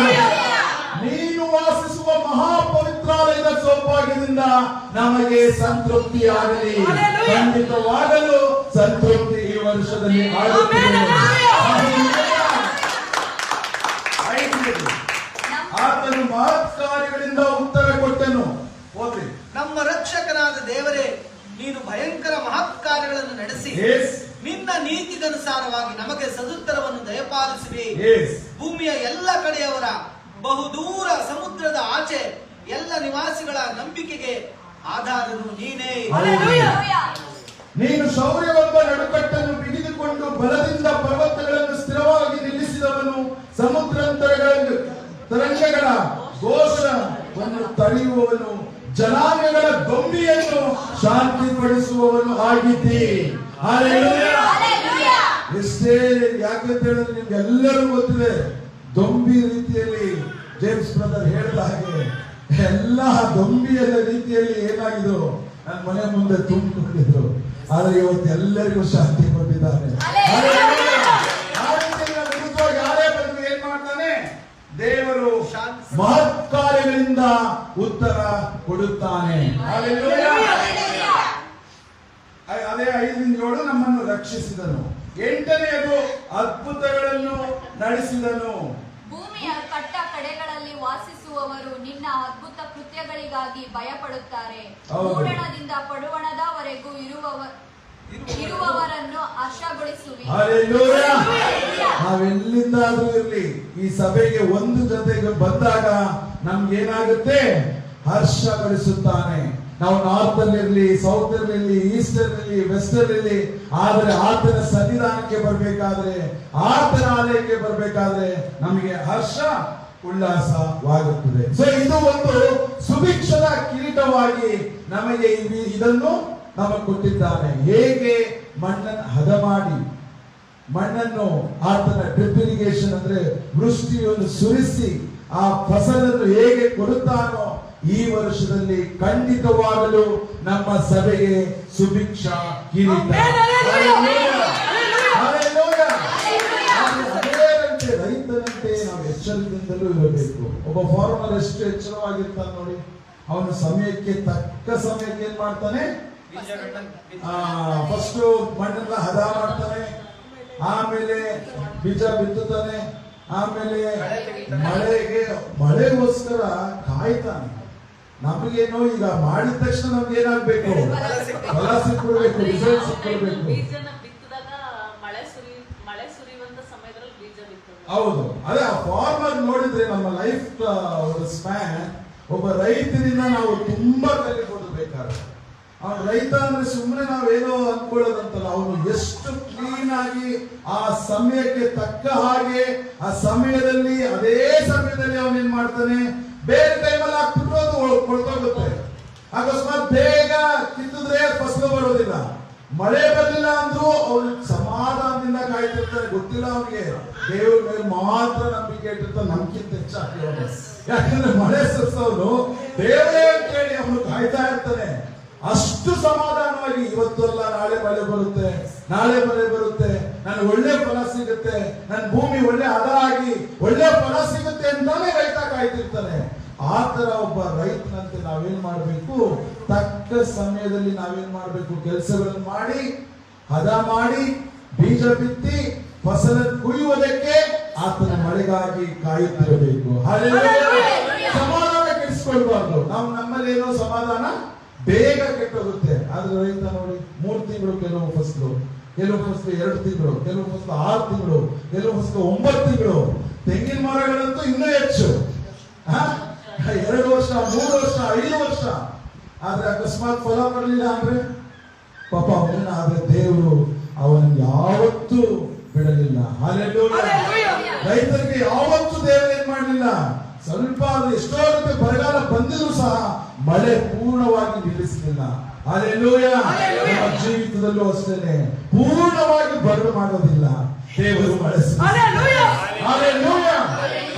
Speaker 1: ನೀನು ವಾಸಿಸುವ ಮಹಾ ಪವಿತ್ರಾಲಯದ ಸೌಭಾಗ್ಯದಿಂದ ನಮಗೆ ಸಂತೃಪ್ತಿಯಾಗಲಿ. ಖಂಡಿತವಾಗಲು ಸಂತೃಪ್ತಿ ಈ ವರ್ಷದಲ್ಲಿ ಆಗುತ್ತದೆ. ಆತನು ಮಹತ್ ಕಾರ್ಯಗಳಿಂದ ಉತ್ತರ ಕೊಟ್ಟನು. ಹೋಗ್ರಿ.
Speaker 3: ನಮ್ಮ ರಕ್ಷಕನಾದ ದೇವರೇ, ನೀನು ಭಯಂಕರ ಮಹತ್ ಕಾರ್ಯಗಳನ್ನು ನಡೆಸಿ ನಿನ್ನ ನೀತಿಗನುಸಾರವಾಗಿ ನಮಗೆ ಸದುತ್ತರವನ್ನು ದಯಪಾಲಿಸಿರಿ. ಭೂಮಿಯ ಎಲ್ಲ ಕಡೆಯವರ ಬಹುದೂರ ಸಮುದ್ರದ ಆಚೆ ಎಲ್ಲ ನಿವಾಸಿಗಳ ನಂಬಿಕೆಗೆ ಆಧಾರನು ನೀನೇ.
Speaker 1: ನೀನು ಶೌರ್ಯವೆಂಬ ನಡುಕಟ್ಟನ್ನು ಬಿಗಿದುಕೊಂಡು ಬಲದಿಂದ ಪರ್ವತಗಳನ್ನು ಸ್ಥಿರವಾಗಿ ನಿಲ್ಲಿಸಿದವನು, ತರಂಗಗಳ ಘೋಷವನ್ನು ತಡೆಯುವವನು, ಜನಾಂಗಗಳ ಗೊಂಬಿಯನ್ನು ಶಾಂತಿಪಡಿಸುವವನು ಆಗಿದ್ದಿ. ಎಷ್ಟೇ ಯಾಕಂತ ಹೇಳಿದ್ರೆ ನಿಮ್ಗೆಲ್ಲರೂ ಗೊತ್ತಿದೆ, ದೊಂಬಿ ರೀತಿಯಲ್ಲಿ ಜೇಮ್ಸ್ ಬ್ರದರ್ ಹೇಳಿದ ಹಾಗೆ ಎಲ್ಲ ದೊಂಬಿಯ ರೀತಿಯಲ್ಲಿ ಏನಾಗಿದ್ರು ನನ್ನ ಮನೆ ಮುಂದೆ ತುಂಬಿಕೊಂಡಿದ್ರು. ಆದ್ರೆ ಇವತ್ತು ಎಲ್ಲರಿಗೂ ಶಾಂತಿ ಕೊಟ್ಟಿದ್ದಾರೆ. ಯಾರೇ ಬಂದು ಏನ್ ಮಾಡ್ತಾನೆ? ದೇವರು ಮಹತ್ ಕಾರ್ಯಗಳಿಂದ ಉತ್ತರ ಕೊಡುತ್ತಾನೆ. ಅದೇ 5-7 ನಮ್ಮನ್ನು ರಕ್ಷಿಸಿದನು. 8ನೇದು ಅದ್ಭುತಗಳನ್ನು ನಡೆಸಿದನು.
Speaker 2: ಭೂಮಿಯ ಕಟ್ಟ ಕಡೆಗಳಲ್ಲಿ ವಾಸಿಸುವವರು ನಿನ್ನ ಅದ್ಭುತ ಕೃತ್ಯಗಳಿಗಾಗಿ ಭಯಪಡುತ್ತಾರೆ. ಮೂಡಣದಿಂದ ಪಡುವಣದವರೆಗೂ ಇರುವವರನ್ನು ಹರ್ಷಗೊಳಿಸುವಿ.
Speaker 1: ನಾವೆಲ್ಲಿಂದಾದ್ರೂ ಇರ್ಲಿ, ಈ ಸಭೆಗೆ ಒಂದು ಜೊತೆಗೆ ಬಂದಾಗ ನಮ್ಗೇನಾಗುತ್ತೆ? ಹರ್ಷಗೊಳಿಸುತ್ತಾನೆ. ನಾವು ನಾರ್ತ್ ಅಲ್ಲಿ ಇರ್ಲಿ, ಸೌತ್ ಅಲ್ಲಿ, ಈಸ್ಟ್ ಅಲ್ಲಿ, ವೆಸ್ಟ್ ಅಲ್ಲಿ, ಆದ್ರೆ ಆತನ ಸನ್ನಿಧಾನಕ್ಕೆ ಬರ್ಬೇಕಾದ್ರೆ, ಆತನ ಆಲಯಕ್ಕೆ ಬರ್ಬೇಕಾದ್ರೆ ನಮಗೆ ಹರ್ಷ ಉಲ್ಲಾಸವಾಗುತ್ತದೆ. ಸೊ ಇದು ಒಂದು ಸುಭಿಕ್ಷದ ಕಿರೀಟವಾಗಿ ನಮಗೆ ಇದನ್ನು ನಮಗೆ ಕೊಟ್ಟಿದ್ದಾನೆ. ಹೇಗೆ ಮಣ್ಣನ್ನು ಹದ ಮಾಡಿ, ಮಣ್ಣನ್ನು ಆತನ ಡ್ರಿಪ್ ಇರಿಗೇಷನ್ ಅಂದ್ರೆ ವೃಷ್ಟಿಯನ್ನು ಸುರಿಸಿ ಆ ಫಸಲನ್ನು ಹೇಗೆ ಕೊಡುತ್ತಾನೋ, ಈ ವರ್ಷದಲ್ಲಿ ಖಂಡಿತವಾಗಲು ನಮ್ಮ ಸಭೆಗೆ ಸುಭಿಕ್ಷ ಕಿರೀಟ. ಅದೇನಂತೆ ರೈತನಂತೆ ನಾವು ಎಚ್ಚರದಿಂದಲೂ ಇರಬೇಕು. ಒಬ್ಬ ಫಾರ್ಮರ್ ಎಷ್ಟು ಎಚ್ಚರವಾಗಿರ್ತಾನೆ ನೋಡಿ. ಅವನು ಸಮಯಕ್ಕೆ ತಕ್ಕ ಸಮಯಕ್ಕೆ ಏನ್ ಮಾಡ್ತಾನೆ? ಫಸ್ಟ್ ಮಣ್ಣನ್ನ ಹದ ಮಾಡ್ತಾನೆ, ಆಮೇಲೆ ಬೀಜ ಬಿತ್ತುತ್ತಾನೆ, ಆಮೇಲೆ ಮಳೆಗೋಸ್ಕರ ಕಾಯ್ತಾನೆ. ನಮಗೇನೋ ಈಗ ಮಾಡಿದ ತಕ್ಷಣ ನಮ್ಗೆ ಏನಾಗ್ಬೇಕು, ಫಲ ಸಿಕ್ಬಿಡ್ಬೇಕು, ರಿಸಲ್ಟ್ ಸಿಕ್ಬಿಡ್ಬೇಕು.
Speaker 4: ಬೀಜನ ಬಿತ್ತಿದಾಗ ಮಳೆ ಸುರಿಯುವಂತ ಸಮಯದಲ್ಲಿ ಬೀಜ ಬಿತ್ತೋದು.
Speaker 1: ಹೌದು, ಅದೇ ಆ ಫಾರ್ಮರ್ ನೋಡಿದ್ರೆ ನಮ್ಮ ಲೈಫ್ ಸ್ಪ್ಯಾನ್ ಒಬ್ಬ ರೈತರಿಂದ ನಾವು ತುಂಬಾ ಕಲಿಬಹುದು. ಬೇಕಾದ್ರೆ ಅವನು ರೈತ ಅಂದ್ರೆ ಸುಮ್ಮನೆ ನಾವೇನೋ ಅನ್ಕೊಳ್ಳೋದಂತಲ್ಲ, ಅವನು ಎಷ್ಟು ಕ್ಲೀನ್ ಆಗಿ ಆ ಸಮಯಕ್ಕೆ ತಕ್ಕ ಹಾಗೆ ಆ ಸಮಯದಲ್ಲಿ ಅದೇ ಸಮಯದಲ್ಲಿ ಅವನೇನ್ ಮಾಡ್ತಾನೆ, ಬೇರೆ ಟೈಮಲ್ಲಿ ಹಾಕ್ಬಿಟ್ಟು ಅದು ಕೊಳ್ತೋಗುತ್ತೆ. ಅಕಸ್ಮಾತ್ ಬೇಗ ಕಿತ್ತಿದ್ರೆ ಫಸಲು ಬರೋದಿಲ್ಲ. ಮಳೆ ಬರಲಿಲ್ಲ ಅಂದ್ರೂ ಅವನು ಸಮಾಧಾನದಿಂದ ಕಾಯ್ತಿರ್ತಾನೆ. ಗೊತ್ತಿಲ್ಲ ಅವನಿಗೆ ದೇವ್ರ ಮೇಲೆ ಮಾತ್ರ ನಂಬಿಕೆ ಇಟ್ಟಿರ್ತಾನೆ, ನಮ್ಗಿಂತ ಹೆಚ್ಚಾಗಿ ಅವನು. ಯಾಕಂದ್ರೆ ಮಳೆ ಸೋಸವನು ದೇವರೇ ಅಂತ ಹೇಳಿ ಅವನು ಕಾಯ್ತಾ ಇರ್ತಾನೆ. ಅಷ್ಟು ಸಮಾಧಾನವಾಗಿ ಇವತ್ತು ಅಲ್ಲ ನಾಳೆ ಮಳೆ ಬರುತ್ತೆ, ನಾಳೆ ಮಳೆ ಬರುತ್ತೆ, ನನಗೆ ಒಳ್ಳೆ ಫಲ ಸಿಗುತ್ತೆ, ನನ್ನ ಭೂಮಿ ಒಳ್ಳೆ ಹದ ಆಗಿ ಒಳ್ಳೆ ಫಲ ಸಿಗುತ್ತೆ ಅಂತಾನೆ ರೈತ ಕಾಯ್ತಿರ್ತಾನೆ. ಆ ತರ ಒಬ್ಬ ರೈತನಂತೆ ನಾವೇನ್ ಮಾಡ್ಬೇಕು, ತಕ್ಕ ಸಮಯದಲ್ಲಿ ನಾವೇನ್ ಮಾಡ್ಬೇಕು, ಕೆಲಸಗಳನ್ನು ಮಾಡಿ ಹದ ಮಾಡಿ ಬೀಜ ಬಿತ್ತಿ ಫಸಲ ಕುಯ್ಯುವುದಕ್ಕೆ ಆತನ ಮಳೆಗಾಗಿ ಕಾಯುತ್ತಿರಬೇಕು. ಸಮಾಧಾನ ಕೆಡಿಸ್ಕೊಳ್ಬಾರ್ದು. ನಮ್ಮಲ್ಲಿ ಏನೋ ಸಮಾಧಾನ ಬೇಗ ಕೆಟ್ಟೋಗುತ್ತೆ. ಆದ್ರೆ ರೈತ ನೋಡಿ 3 ತಿಂಗಳು ಕೆಲವು ಫಸಲು 2 ತಿಂಗಳು, ಕೆಲವು ಫಸಲು 6 ತಿಂಗಳು, ಕೆಲವು ಫಸಲು 9 ತಿಂಗಳು. ತೆಂಗಿನ ಮರಗಳಂತೂ ಇನ್ನೂ ಹೆಚ್ಚು, 2 ವರ್ಷ 3 ವರ್ಷ 5 ವರ್ಷ. ಆದ್ರೆ ಅಕಸ್ಮಾತ್ ಫಲ ಬರಲಿಲ್ಲ ಅಂದ್ರೆ ಪಾಪ ಅವನ, ಆದ್ರೆ ದೇವರು ಅವನ ಯಾವತ್ತೂ ಬಿಡಲಿಲ್ಲ. ರೈತರಿಗೆ ಯಾವತ್ತೂ ದೇವರು ಏನ್ ಮಾಡಲಿಲ್ಲ, ಸ್ವಲ್ಪ ಎಷ್ಟೋ ರೀತಿ ಬರಗಾಲ ಬಂದಿದ್ರು ಸಹ ಮಳೆ ಪೂರ್ಣವಾಗಿ ನಿಲ್ಲಿಸಲಿಲ್ಲ. ನಮ್ಮ ಜೀವಿತದಲ್ಲೂ ಅಷ್ಟೇನೆ ಪೂರ್ಣವಾಗಿ ಬರಲು ಮಾಡೋದಿಲ್ಲ ದೇವರು ಮಳೆ.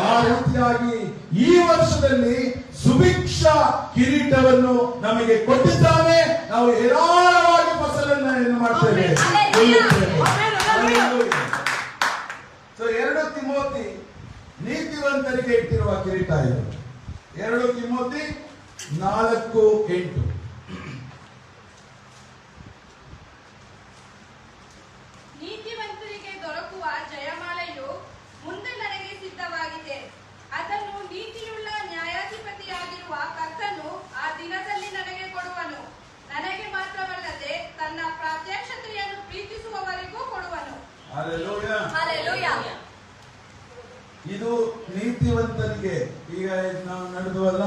Speaker 1: ಆ ರೀತಿಯಾಗಿ ಈ ವರ್ಷದಲ್ಲಿ ಸುಭಿಕ್ಷ ಕಿರೀಟವನ್ನು ನಮಗೆ ಕೊಟ್ಟಿದ್ದಾನೆ. ನಾವು ಹೇರಾಳವಾಗಿ ಫಸಲನ್ನ ಏನು ಮಾಡ್ತೇವೆ. 2 ತಿಮೋತಿ ನೀತಿವಂತರಿಗೆ ಇಟ್ಟಿರುವ ಕಿರೀಟ ಇದು. 2 ತಿಮೋತಿ 4:8.
Speaker 5: ನೀತಿವಂತರಿಗೆ ದೊರಕುವ ಜಯಮಾಲೆಯು ಮುಂದೆ ನನಗೆ ಸಿದ್ಧವಾಗಿದೆ. ಅದನ್ನು ನೀತಿಯುಳ್ಳ ನ್ಯಾಯಾಧಿಪತಿಯಾಗಿರುವ ಕರ್ತನು ಆ ದಿನದಲ್ಲಿ ನನಗೆ ಕೊಡುವನು. ನನಗೆ ಮಾತ್ರವಲ್ಲದೆ ತನ್ನ ಪ್ರಾತ್ಯಕ್ಷತೆಯನ್ನು ಪ್ರೀತಿಸುವವರಿಗೂ ಕೊಡುವನು.
Speaker 1: ಇದು ನೀತಿವಂತರಿಗೆ. ಈಗ ನಾವು ನಡೆದುವಲ್ಲ,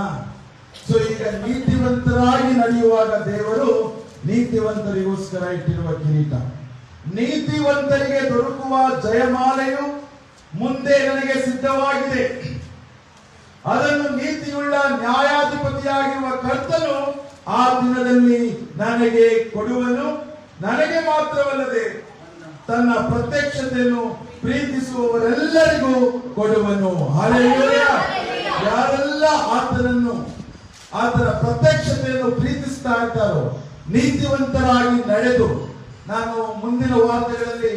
Speaker 1: ಸೊ ಈಗ ನೀತಿವಂತರಾಗಿ ನಡೆಯುವಾಗ ದೇವರು ನೀತಿವಂತರಿಗೋಸ್ಕರ ಇಟ್ಟಿರುವ ಕಿರೀಟ. ನೀತಿವಂತರಿಗೆ ದೊರಕುವ ಜಯಮಾಲೆಯು ಮುಂದೆ ನನಗೆ ಸಿದ್ಧವಾಗಿದೆ. ಅದನ್ನು ನೀತಿಯುಳ್ಳ ನ್ಯಾಯಾಧಿಪತಿಯಾಗಿರುವ ಕರ್ತನು ಆ ದಿನದಲ್ಲಿ ನನಗೆ ಕೊಡುವನು. ನನಗೆ ಮಾತ್ರವಲ್ಲದೆ ತನ್ನ ಪ್ರತ್ಯಕ್ಷತೆಯನ್ನು ಪ್ರೀತಿಸುವವರೆಲ್ಲರಿಗೂ ಕೊಡುವನು. ಹಲ್ಲೆಲೂಯಾ. ಯಾರೆಲ್ಲ ಆತನ ಪ್ರತ್ಯಕ್ಷತೆಯನ್ನು ಪ್ರೀತಿಸ್ತಾ ಇದ್ದಾರೋ, ನೀತಿವಂತರಾಗಿ ನಡೆದು, ನಾನು ಮುಂದಿನ ವಾರ್ತೆಗಳಲ್ಲಿ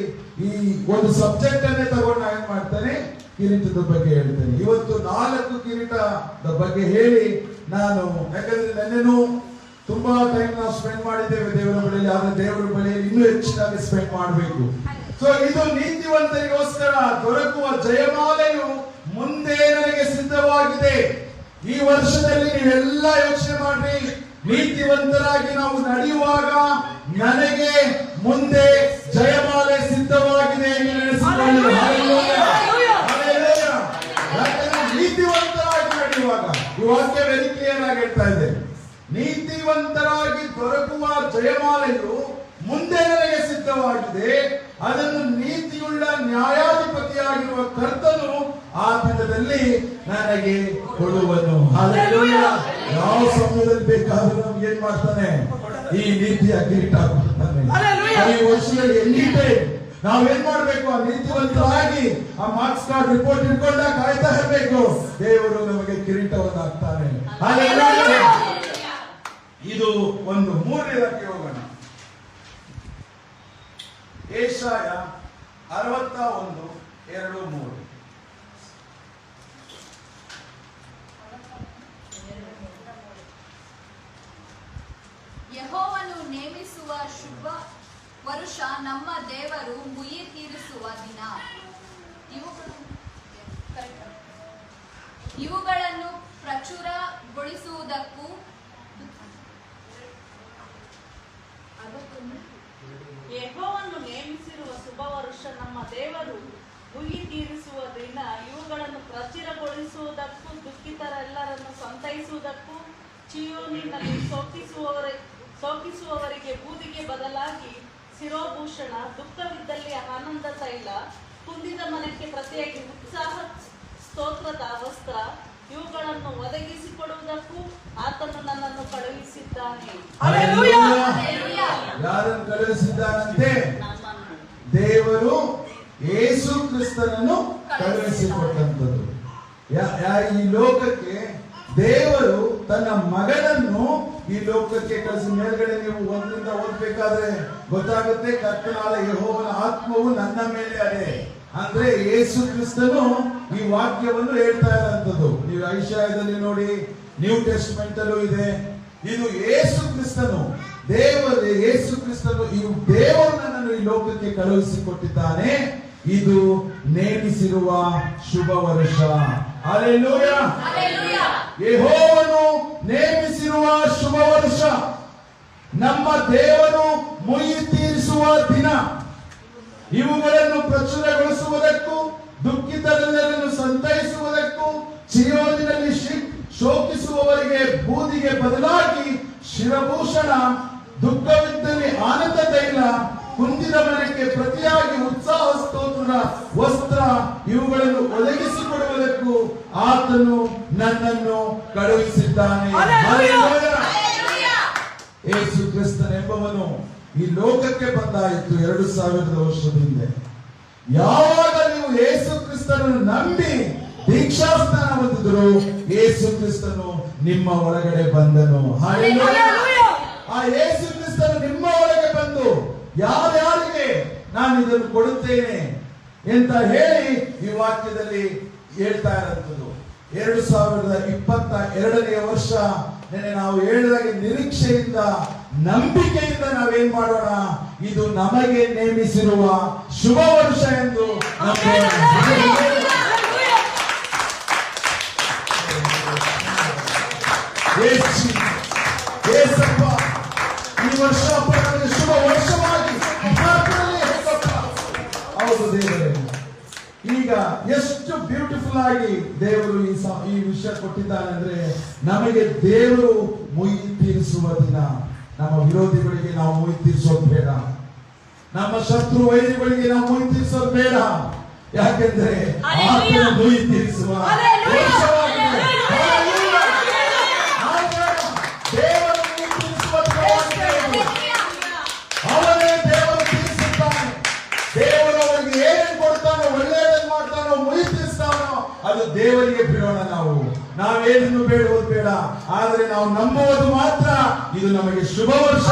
Speaker 1: ಈ ಒಂದು ಸಬ್ಜೆಕ್ಟ್ ಅನ್ನೇ ತಗೊಂಡು ನಾನು ಏನ್ ಮಾಡ್ತೇನೆ, ಕಿರೀಟದ ಬಗ್ಗೆ ಹೇಳ್ತೇನೆ. ಇವತ್ತು 4 ಕಿರೀಟದ ಬಗ್ಗೆ ಹೇಳಿ ನಾನು, ಯಾಕಂದ್ರೆ ನೆನ್ನೆನೂ ತುಂಬಾ ಟೈಮ್ ನಾವು ಸ್ಪೆಂಡ್ ಮಾಡಿದ್ದೇವೆ ದೇವರ ಬಳಿಯಲ್ಲಿ, ಆದ್ರೆ ದೇವರ ಬಳಿಯಲ್ಲಿ ಇನ್ನೂ ಹೆಚ್ಚಿನಾಗಿ ಸ್ಪೆಂಡ್ ಮಾಡಬೇಕು. ಸೊ ಇದು ನೀತಿವಂತರಿಗೋಸ್ಕರ ದೊರಕುವ ಜಯಮಾಲೆಯು ಮುಂದೆ ನನಗೆ ಸಿದ್ಧವಾಗಿದೆ. ಈ ವರ್ಷದಲ್ಲಿ ನೀವೆಲ್ಲ ಯೋಚನೆ ಮಾಡ್ರಿ, ನೀತಿವಂತರಾಗಿ ನಾವು ನಡೆಯುವಾಗ ನನಗೆ ಮುಂದೆ ಜಯಮಾಲೆ ಸಿದ್ಧವಾಗಿದೆ ಎಂದು ನೆನೆಸಿಕೊಳ್ಳಿ. ಯಾಕಂದ್ರೆ ನೀತಿವಂತರಾಗಿ ನಡೆಯುವಾಗ ಈ ವಾಕ್ಯ ವೆರಿ ಕ್ಲಿಯರ್ ಆಗಿ ಹೇಳ್ತಾ ಇದೆ. ನೀತಿವಂತರಾಗಿ ದೊರಕುವ ಜಯಮಾಲೆಯು ಮುಂದೆ ನನಗೆ ಸಿದ್ಧವಾಗಿದೆ. ಅದನ್ನು ನೀತಿಯುಳ್ಳ ನ್ಯಾಯಾಧಿಪತಿಯಾಗಿರುವ ಕರ್ತನು ಆ ದಿನದಲ್ಲಿ ನನಗೆ ಕೊಡುವನು. ಹಲ್ಲೆಲೂಯಾ. ಯಾವ ಸಮಯದಲ್ಲಿ ಬೇಕಾದ್ರೂ ನಮ್ಗೆ ಏನ್ ಮಾಡ್ತಾನೆ, ಈ ನೀತಿಯ ಕಿರೀಟ ಕೊಡ್ತಾನೆ. ಈ ವರ್ಷದಲ್ಲಿ ಎಲ್ಲಿದೆ ನಾವೇನ್ ಮಾಡ್ಬೇಕು, ಆ ನೀತಿವಂತರಾಗಿ ಆ ಮಾರ್ಕ್ಸ್ ಕಾರ್ಡ್ ರಿಪೋರ್ಟ್ ಇಟ್ಕೊಂಡ ಕಾಯ್ತಾ ಇರಬೇಕು. ದೇವರು ನಮಗೆ ಕಿರೀಟವನ್ನು ಹಾಕ್ತಾನೆ. ಹಲ್ಲೆಲೂಯಾ. ಇದು ಒಂದು 3ನೇದಕ್ಕೆ ಹೋಗೋಣ. ಯೆಶಾಯ 61:2-3.
Speaker 2: ಯೆಹೋವನು ನೇಮಿಸುವ ಶುಭ ವರುಷ, ನಮ್ಮ ದೇವರು ಮುಯಿ ತೀರಿಸುವ ದಿನ. ಇವುಗಳನ್ನು ಪ್ರಚುರಗೊಳಿಸುವುದಕ್ಕೂ
Speaker 4: ಯೆಹೋವನು ನೇಮಿಸಿರುವ ಶುಭ ವರುಷ ನಮ್ಮ ದೇವರು ಮುಗಿ ತೀರಿಸುವ ದಿನ. ಇವುಗಳನ್ನು ಪ್ರಚುರಗೊಳಿಸುವುದಕ್ಕೂ ದುಃಖಿತರೆಲ್ಲರನ್ನು ಸಂತೈಸುವುದಕ್ಕೂ ಚೀಯೋನಿನಲ್ಲಿ ಶೋಕಿಸುವವರಿಗೆ ಬೂದಿಗೆ ಬದಲಾಗಿ ಶಿರೋಭೂಷಣ, ದುಃಖವಿದ್ದಲ್ಲಿ ಆನಂದ ತೈಲ, ಕುಂದಿದ ಮನಕ್ಕೆ ಪ್ರತಿಯಾಗಿ ಉತ್ಸಾಹ ಸ್ತೋತ್ರದ ವಸ್ತ್ರ, ಇವುಗಳನ್ನು ಒದಗಿಸಿಕೊಡುವುದಕ್ಕೂ ಆತನು ನನ್ನನ್ನು ಕಳುಹಿಸಿದ್ದಾನೆ.
Speaker 1: ಯಾರನ್ನು ಕಳುಹಿಸಿದ್ದಾನಂತೆ?
Speaker 4: ನಮ್ಮನ್ನು.
Speaker 1: ದೇವರು ಯೇಸು ಕ್ರಿಸ್ತನನ್ನು ಕಳುಹಿಸಿಕೊಟ್ಟಂತದ್ದು. ಈ ಲೋಕಕ್ಕೆ ದೇವರು ತನ್ನ ಮಗನನ್ನು ಈ ಲೋಕಕ್ಕೆ ಕಳಿಸಿ. ಮೇಲ್ಗಡೆ ನೀವು ಒಂದರಿಂದ ಓದ್ಬೇಕಾದ್ರೆ ಗೊತ್ತಾಗುತ್ತೆ, ಕರ್ತನಾದ ಯೆಹೋವನ ಆತ್ಮವು ನನ್ನ ಮೇಲೆ ಅದೇ. ಅಂದ್ರೆ ಯೇಸು ಕ್ರಿಸ್ತನು ಈ ವಾಕ್ಯವನ್ನು ಹೇಳ್ತಾ ಇರುವಂತದ್ದು. ನೀವು ಐಶಾಯದಲ್ಲಿ ನೋಡಿ, ನ್ಯೂ ಟೆಸ್ಟ್ಮೆಂಟ್ ಅಲ್ಲೂ ಇದೆ. ಇದು ಯೇಸು ಕ್ರಿಸ್ತನು, ದೇವರು ಯೇಸು ಕ್ರಿಸ್ತನು, ಈ ದೇವರು ನನ್ನನ್ನು ಈ ಲೋಕಕ್ಕೆ ಕಳುಹಿಸಿಕೊಟ್ಟಿದ್ದಾನೆ. ಇದು ನೇಮಿಸಿರುವ ಶುಭ ವರ್ಷ. ಹಲ್ಲೆಲೂಯ. ಯೆಹೋವನು ನೇಮಿಸಿರುವ ಶುಭ ವರ್ಷ, ನಮ್ಮ ದೇವರು ಮುಯಿ ತೀರಿಸುವ ದಿನ. ಇವುಗಳನ್ನು ಪ್ರಚುರಗೊಳಿಸುವುದಕ್ಕೂ ದುಃಖಿತರೆಲ್ಲರನ್ನು ಸಂತೈಸುವುದಕ್ಕೂ ಚೀಯೋನಿನಲ್ಲಿ ಶೋಕಿಸುವವರಿಗೆ ಬೂದಿಗೆ ಬದಲಾಗಿ ಶಿರಭೂಷಣ, ದುಃಖವಿದ್ದಲ್ಲಿ ಆನಂದ ತೈಲ, ಕುಂದಿದ ಮನಕ್ಕೆ ಪ್ರತಿಯಾಗಿ ಉತ್ಸಾಹ ಸ್ತೋತ್ರದ ವಸ್ತ್ರ, ಇವುಗಳನ್ನು ಒದಗಿಸಿಕೊಡುವುದಕ್ಕೂ ಆತನು ನನ್ನನ್ನು ಕಳುಹಿಸಿದ್ದಾನೆ. ಯೇಸು ಕ್ರಿಸ್ತನೆಂಬವನು ಈ ಲೋಕಕ್ಕೆ ಬಂದಾಯಿತು 2000 ವರ್ಷದ ಹಿಂದೆ. ಯಾವಾಗ ನೀವು ಯೇಸು ಕ್ರಿಸ್ತನನ್ನು ನಂಬಿ ದೀಕ್ಷಾಸ್ನಾನ ಹೊಂದಿದ್ರು, ಯೇಸು ಕ್ರಿಸ್ತನು ನಿಮ್ಮ ಒಳಗಡೆ ಬಂದನು. ಆ ಯೇಸು ಕ್ರಿಸ್ತನು ನಿಮ್ಮ ಒಳಗೆ ಬಂದು ಯಾರ್ಯಾರಿಗೆ ನಾನು ಇದನ್ನು ಕೊಡುತ್ತೇನೆ ಅಂತ ಹೇಳಿ ಈ ವಾಕ್ಯದಲ್ಲಿ ಹೇಳ್ತಾ ಇರುವಂತದ್ದು. 2022ನೇ ವರ್ಷ ನಾವು ಹೇಳಿದಾಗೆ ನಿರೀಕ್ಷೆಯಿಂದ, ನಂಬಿಕೆಯಿಂದ ನಾವೇನ್ ಮಾಡೋಣ, ಇದು ನಮಗೆ ನೇಮಿಸಿರುವ ಶುಭ ವರ್ಷ ಎಂದು ಏಸಪ್ಪ ಈ ವರ್ಷ ನಮಗೆ ಶುಭ ವರ್ಷವಾಗಿ ಹೌದು ದೇವರೇ. ಈಗ ಎಷ್ಟು ಬ್ಯೂಟಿಫುಲ್ ಆಗಿ ದೇವರು ಈ ವಿಷಯ ಕೊಟ್ಟಿದ್ದಾನೆ ಅಂದ್ರೆ, ನಮಗೆ ದೇವರು ಮುಯಿ ತೀರಿಸುವ ದಿನ. ನಮ್ಮ ವಿರೋಧಿಗಳಿಗೆ ನಾವು ಮುಯಿ ತೀರಿಸೋದು ಬೇಡ, ನಮ್ಮ ಶತ್ರು ವೈರಿಗಳಿಗೆ ನಾವು ಮುಯಿ ತೀರಿಸೋದು ಬೇಡ. ಯಾಕೆಂದ್ರೆ ಆತನು ಮುಯಿ ತೀರಿಸುವ ವರ್ಷವಾಗಿದೆ. ದೇವರು ಮುಯಿ ತೀರಿಸುವ ದಿನವಾಗಿದೆ. ಅವನೇ ದೇವರು ತೀರಿಸುತ್ತಾನೆ. ದೇವರು ಅವರಿಗೆ ಏನೇನು ಕೊಡ್ತಾನೋ, ಒಳ್ಳೆಯದನ್ನು ಮಾಡ್ತಾನೋ, ಮುಯಿ ತೀರಿಸ್ತಾನೋ, ಅದು ದೇವರಿಗೆ ಬಿಡೋಣ. ನಾವೇನನ್ನು ಬೇಡುವುದು ಬೇಡ, ಆದರೆ ನಾವು ನಂಬುವುದು ಮಾತ್ರ. ಇದು ನಮಗೆ ಶುಭ ವರ್ಷ.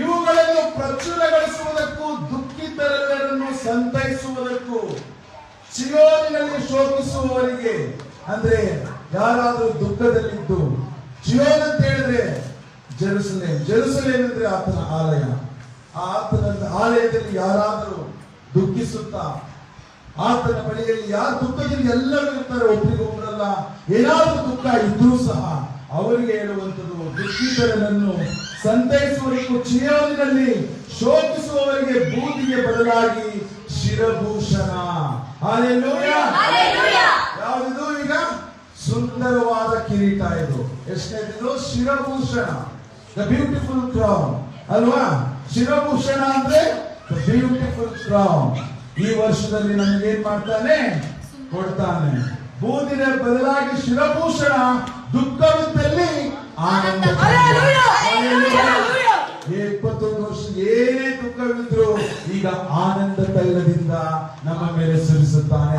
Speaker 1: ಇವುಗಳನ್ನು ಪ್ರಚುರಗೊಳಿಸುವುದಕ್ಕೂ ದುಃಖಿತರೆಲ್ಲರನ್ನು ಸಂತೈಸುವುದಕ್ಕೂ ಚೀಯೋನಿನಲ್ಲಿ ಶೋಕಿಸುವವರಿಗೆ, ಅಂದ್ರೆ ಯಾರಾದ್ರೂ ದುಃಖದಲ್ಲಿದ್ದು, ಚೀಯೋನ್ ಅಂತ ಹೇಳಿದ್ರೆ ಜೆರುಸಲೇಮ್ ಅಂದ್ರೆ ಆತನ ಆಲಯ. ಆ ಆತನ ಆಲಯದಲ್ಲಿ ಯಾರಾದರೂ ದುಃಖಿಸುತ್ತಾ, ಆತನ ಬಳಿಯಲ್ಲಿ ಯಾರು ದುಃಖದಲ್ಲಿ ಎಲ್ಲರೂ ಇರ್ತಾರೆ, ಒಬ್ಬರಿಗೊಬ್ಬರಲ್ಲ. ಏನಾದರೂ ದುಃಖ ಇದ್ರೂ ಸಹ ಅವರಿಗೆ ಹೇಳುವಂಥದ್ದು, ದುಃಖಿತರನ್ನು ಸಂತೈಸುವವರಿಗೂ ಚೀಯೋನಿನಲ್ಲಿ ಶೋಕಿಸುವವರಿಗೆ ಬೂದಿಗೆ ಬದಲಾಗಿ ಶಿರಭೂಷಣ. ಯಾವುದು? ಈಗ ಸುಂದರವಾದ ಕಿರೀಟ. ಇದು ಎಷ್ಟನೇದು? ಶಿರಭೂಷಣ, ದ ಬ್ಯೂಟಿಫುಲ್ ಕ್ರೌನ್ ಅಲ್ವಾ? ಶಿರಭೂಷಣ ಅಂದ್ರೆ ದ ಬ್ಯೂಟಿಫುಲ್ ಕ್ರೌನ್. ಈ ವರ್ಷದಲ್ಲಿ ನಮ್ಗೆ ಏನ್ ಮಾಡ್ತಾನೆ? ಕೊಡ್ತಾನೆ. ಬೂದಿನ ಬದಲಾಗಿ ಶಿರಭೂಷಣ, ದುಃಖವಿದ್ದಲ್ಲಿ ಆನಂದ. 21 ವರ್ಷ ಏನೇ ದುಃಖವಿದ್ರು ಈಗ ಆನಂದ ತೈಲದಿಂದ ನಮ್ಮ ಮೇಲೆ ಸುರಿಸುತ್ತಾನೆ.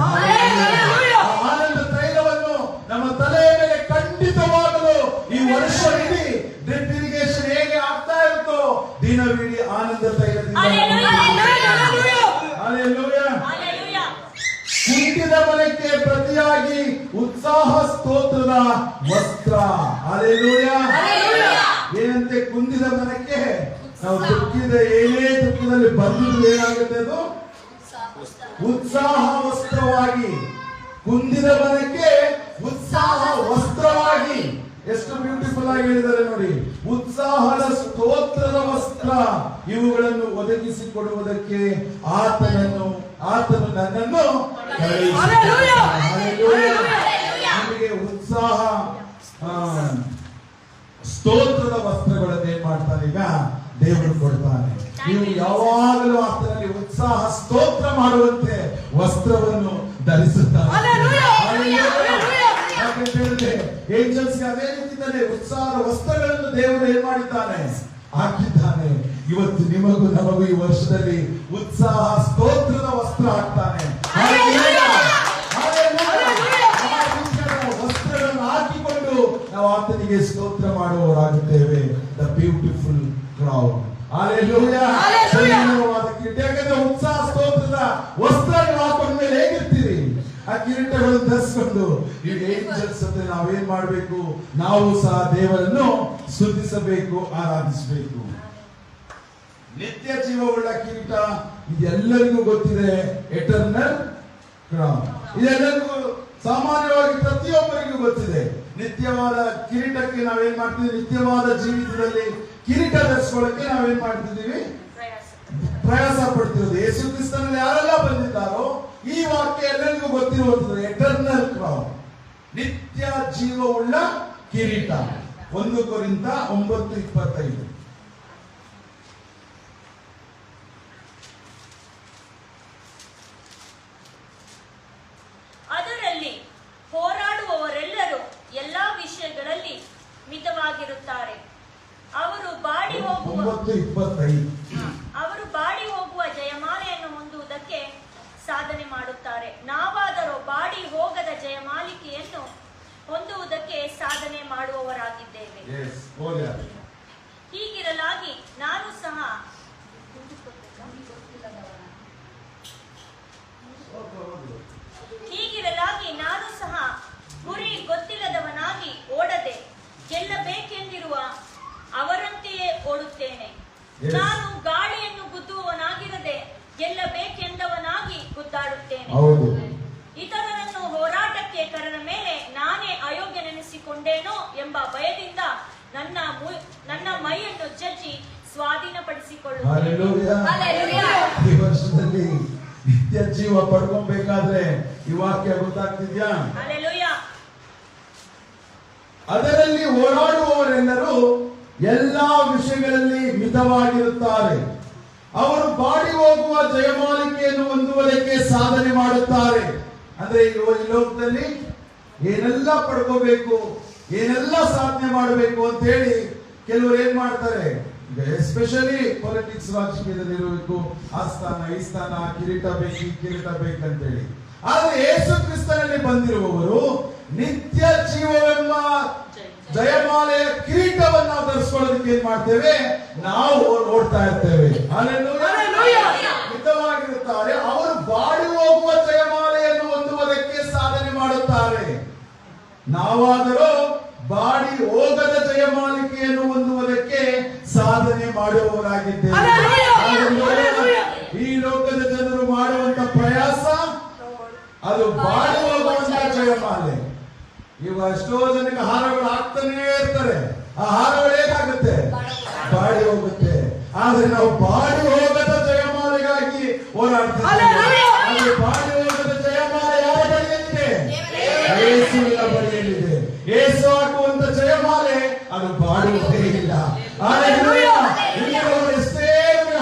Speaker 1: ಆನಂದ ತೈಲವನ್ನು ನಮ್ಮ ತಲೆಯ ಮೇಲೆ ಖಂಡಿತವಾಗಲು ಈ ವರ್ಷವಿಡೀ ಡ್ರಿಪ್ ಇರಿಗೇಷನ್ ಹೇಗೆ ಆಗ್ತಾ ಇರುತ್ತೋ, ದಿನವಿಡೀ ಆನಂದ ತೈಲದಿಂದ. ಕುಂದಿದ ಮನಕ್ಕೆ ಪ್ರತಿಯಾಗಿ ಉತ್ಸಾಹ ಸ್ತೋತ್ರದ ವಸ್ತ್ರ. ಏನಂತೆ? ಕುಂದಿದ ಮನಕ್ಕೆ ನಾವು ದುಃಖಿದ ಏನೇ ದುಃಖದಲ್ಲಿ ಬಂದಿದ್ದು ಏನಾಗುತ್ತೆ ಅದು ಉತ್ಸಾಹ ವಸ್ತ್ರವಾಗಿ, ಕುಂದಿದ ಮನಕ್ಕೆ ಉತ್ಸಾಹ ವಸ್ತ್ರವಾಗಿ. ಎಷ್ಟು ಬ್ಯೂಟಿಫುಲ್ ಆಗಿ ಹೇಳಿದ್ದಾರೆ ನೋಡಿ. ಉತ್ಸಾಹದ ಸ್ತೋತ್ರದ ವಸ್ತ್ರ ಇವುಗಳನ್ನು ಒದಗಿಸಿಕೊಡುವುದಕ್ಕೆ ಆತನು ನನ್ನನ್ನು ನಮಗೆ ಉತ್ಸಾಹ ಸ್ತೋತ್ರದ ವಸ್ತ್ರಗಳನ್ನು ಏನ್ ಮಾಡ್ತಾನೆ ಈಗ ದೇವರು ಕೊಡ್ತಾನೆ. ನೀವು ಯಾವಾಗಲೂ ಆತನಲ್ಲಿ ಉತ್ಸಾಹ ಸ್ತೋತ್ರ ಮಾಡುವಂತೆ ವಸ್ತ್ರವನ್ನು ಧರಿಸುತ್ತಾನೆ. ಏಂಜಲ್ಸ್ ಅದೇ ರೀತಿಯಲ್ಲಿ ಉತ್ಸಾಹದ ವಸ್ತ್ರಗಳನ್ನು ದೇವರು ಏನ್ ಮಾಡಿದ್ದಾನೆ, ಹಾಕಿದ್ದಾನೆ. ಇವತ್ತು ನಿಮಗೂ ನಮಗೂ ಈ ವರ್ಷದಲ್ಲಿ ಉತ್ಸಾಹ ಸ್ತೋತ್ರದ ವಸ್ತ್ರ ಹಾಕ್ತಾನೆ. ವಸ್ತ್ರಗಳನ್ನು ಹಾಕಿಕೊಂಡು ನಾವು ಆತನಿಗೆ ಸ್ತೋತ್ರ ಮಾಡುವವರಾಗುತ್ತೇವೆ. The beautiful crowd. ಯಾಕಂದ್ರೆ ಉತ್ಸಾಹ ಸ್ತೋತ್ರದ ವಸ್ತ್ರ ಹಾಕೊಂಡ ಮೇಲೆ ಹೇಗಿರ್ತೀರಿ? ಆ ಕಿರೀಟಗಳನ್ನು ಧರಿಸಿಕೊಂಡು ಈಗ ಏಂಜಲ್ಸ್ ಅಂತ ನಾವೇನ್ ಮಾಡಬೇಕು? ನಾವು ಸಹ ದೇವರನ್ನು ಸ್ತುತಿಸಬೇಕು, ಆರಾಧಿಸಬೇಕು. ನಿತ್ಯ ಜೀವವುಳ್ಳ ಕಿರೀಟ ಇದೆಲ್ಲರಿಗೂ ಗೊತ್ತಿದೆ. ಎಟರ್ನಲ್ ಕ್ರೌನ್ ಇದೆಲ್ಲರಿಗೂ ಸಾಮಾನ್ಯವಾಗಿ ಪ್ರತಿಯೊಬ್ಬರಿಗೂ ಗೊತ್ತಿದೆ. ನಿತ್ಯವಾದ ಕಿರೀಟಕ್ಕೆ ನಾವೇನ್ ಮಾಡ್ತೀವಿ? ನಿತ್ಯವಾದ ಜೀವಿತದಲ್ಲಿ ಕಿರೀಟ ಧರಿಸ್ಕೊಳ್ಳಕ್ಕೆ ನಾವೇನ್ ಮಾಡ್ತಿದ್ದೀವಿ? ಪ್ರಯಾಸ ಪಡ್ತಿರೋದು. ಯೇಸು ಕ್ರಿಸ್ತನಲ್ಲಿ ಯಾರೆಲ್ಲ ಬಂದಿದ್ದಾರೋ ಈ ವಾಕ್ಯ ಎಲ್ಲರಿಗೂ ಗೊತ್ತಿರುವಂತದ್ದು. ಎಟರ್ನಲ್ ಕ್ರೌನ್, ನಿತ್ಯ ಜೀವವುಳ್ಳ ಕಿರೀಟ. 1 ಕೊರಿಂಥ 9:25.
Speaker 6: ಅದರಲ್ಲಿ ಹೋರಾಡುವವರೆಲ್ಲರೂ ಎಲ್ಲಾ ವಿಷಯಗಳಲ್ಲಿ ಮಿತವಾಗಿರುತ್ತಾರೆ. ಅವರು ಬಾಡಿ ಹೋಗುವ ಜಯಮಾಲೆಯನ್ನು ಹೊಂದುವುದಕ್ಕೆ ಸಾಧನೆ ಮಾಡುತ್ತಾರೆ. ನಾವಾದರೂ ಬಾಡಿ ಹೋಗದ ಜಯಮಾಲಿಕೆಯನ್ನು ಹೊಂದುವುದಕ್ಕೆ ಸಾಧನೆ ಮಾಡುವವರಾಗಿದ್ದೇವೆ. ಹೀಗಿರಲಾಗಿ ನಾನು ಸಹ ಗುರಿ ಗೊತ್ತಿಲ್ಲದವನಾಗಿ ಓಡದೆ ಗೆಲ್ಲಬೇಕೆಂದಿರುವ ಅವರಂತೆಯೇ ಓಡುತ್ತೇನೆ. ನಾನು ಗಾಳಿಯನ್ನು ಗುದ್ದುವವನಾಗಿರದೆ ಗೆಲ್ಲಬೇಕೆಂದವನಾಗಿ ಗುದ್ದಾಡುತ್ತೇನೆ. ಇತರರನ್ನು ಹೋರಾಟಕ್ಕೆ ಕರೆದ ಮೇಲೆ ನಾನೇ ಅಯೋಗ್ಯನೆನಿಸಿಕೊಂಡೇನೋ ಎಂಬ ಭಯದಿಂದ ನನ್ನ ಮೈಯನ್ನು ಜಜ್ಜಿ ಸ್ವಾಧೀನಪಡಿಸಿಕೊಳ್ಳುತ್ತೇನೆ.
Speaker 1: ಈ ವರ್ಷದಲ್ಲಿ ನಿತ್ಯ ಜೀವ ಪಡ್ಕೊಬೇಕಾದ್ರೆ ಈ ವಾಕ್ಯ ಗೊತ್ತಾಗ್ತಿದ್ಯಾ? ಅದರಲ್ಲಿ ಹೋರಾಡುವವರೆಲ್ಲರೂ ಎಲ್ಲಾ ವಿಷಯಗಳಲ್ಲಿ ಮಿತವಾಗಿರುತ್ತಾರೆ. ಅವರು ಬಾಡಿ ಹೋಗುವ ಜಯಮಾಲಿಕೆಯನ್ನು ಹೊಂದುವುದಕ್ಕೆ ಸಾಧನೆ ಮಾಡುತ್ತಾರೆ. ಅಂದ್ರೆ ಈ ಲೋಕದಲ್ಲಿ ಏನೆಲ್ಲ ಪಡ್ಕೋಬೇಕು, ಏನೆಲ್ಲ ಸಾಧನೆ ಮಾಡಬೇಕು ಅಂತ ಹೇಳಿ ಕೆಲವರು ಏನ್ ಮಾಡ್ತಾರೆ? ಎಸ್ಪೆಷಲಿ ಪೊಲಿಟಿಕ್ಸ್, ರಾಜಕೀಯದಲ್ಲಿ ಇರಬೇಕು, ಆ ಸ್ಥಾನ ಈ ಸ್ಥಾನ, ಕಿರೀಟ ಬೇಕು ಈ ಕಿರೀಟ ಬೇಕಂತೇಳಿ. ಆದ್ರೆ ಯೇಸು ಕ್ರಿಸ್ತನಲ್ಲಿ ಬಂದಿರುವವರು ನಿತ್ಯ ಜೀವವೆಂಬ ಜಯಮಾಲೆಯ ಕಿರೀಟವನ್ನು ನಾವು ಧರಿಸ್ಕೊಳ್ಳೋದಕ್ಕೆ ಏನ್ ಮಾಡ್ತೇವೆ? ನಾವು ಓಡ್ತಾ ಇರ್ತೇವೆ. ಮಿತವಾಗಿರುತ್ತಾರೆ. ಅವರು ಬಾಡಿ ಹೋಗುವ ಜಯಮಾಲೆಯನ್ನು ಹೊಂದುವುದಕ್ಕೆ ಸಾಧನೆ ಮಾಡುತ್ತಾರೆ. ನಾವಾದರೂ ಬಾಡಿ ಹೋಗದ ಜಯಮಾಲಿಕೆಯನ್ನು ಹೊಂದುವುದಕ್ಕೆ ಸಾಧನೆ ಮಾಡುವವರಾಗಿದ್ದೇವೆ. ಈ ಲೋಕದ ಜನರು ಮಾಡುವಂತ ಪ್ರಯಾಸ ಅದು ಬಾಡಿ ಹೋಗುವಂತ ಜಯಮಾಲೆ. ಇವಾಗ ಎಷ್ಟೋ ಜನಕ್ಕೆ ಹಾರಗಳು ಹಾಕ್ತಾನೆ ಇರ್ತಾರೆ. ಆ ಹಾರಗಳು ಏನಾಗುತ್ತೆ? ಬಾಡಿ ಹೋಗುತ್ತೆ. ಆದ್ರೆ ನಾವು ಬಾಡಿ ಹೋಗದ ಜಯಮಾಲೆಗಾಗಿ ಹೋರಾಡ್ತೀವಿ. ಬಾಡಿ ಹೋಗದ ಜಯಮಾಲೆ ಯಾರ ಬಳಿಯಲ್ಲಿದೆ? ಯೇಸುವಿನ ಬಳಿಯಲ್ಲಿದೆ. ಯೇಸು ಹಾಕುವಂತ ಜಯಮಾಲೆ ಅದು ಬಾಡುವುದೇ ಇಲ್ಲ. ಎಷ್ಟೇ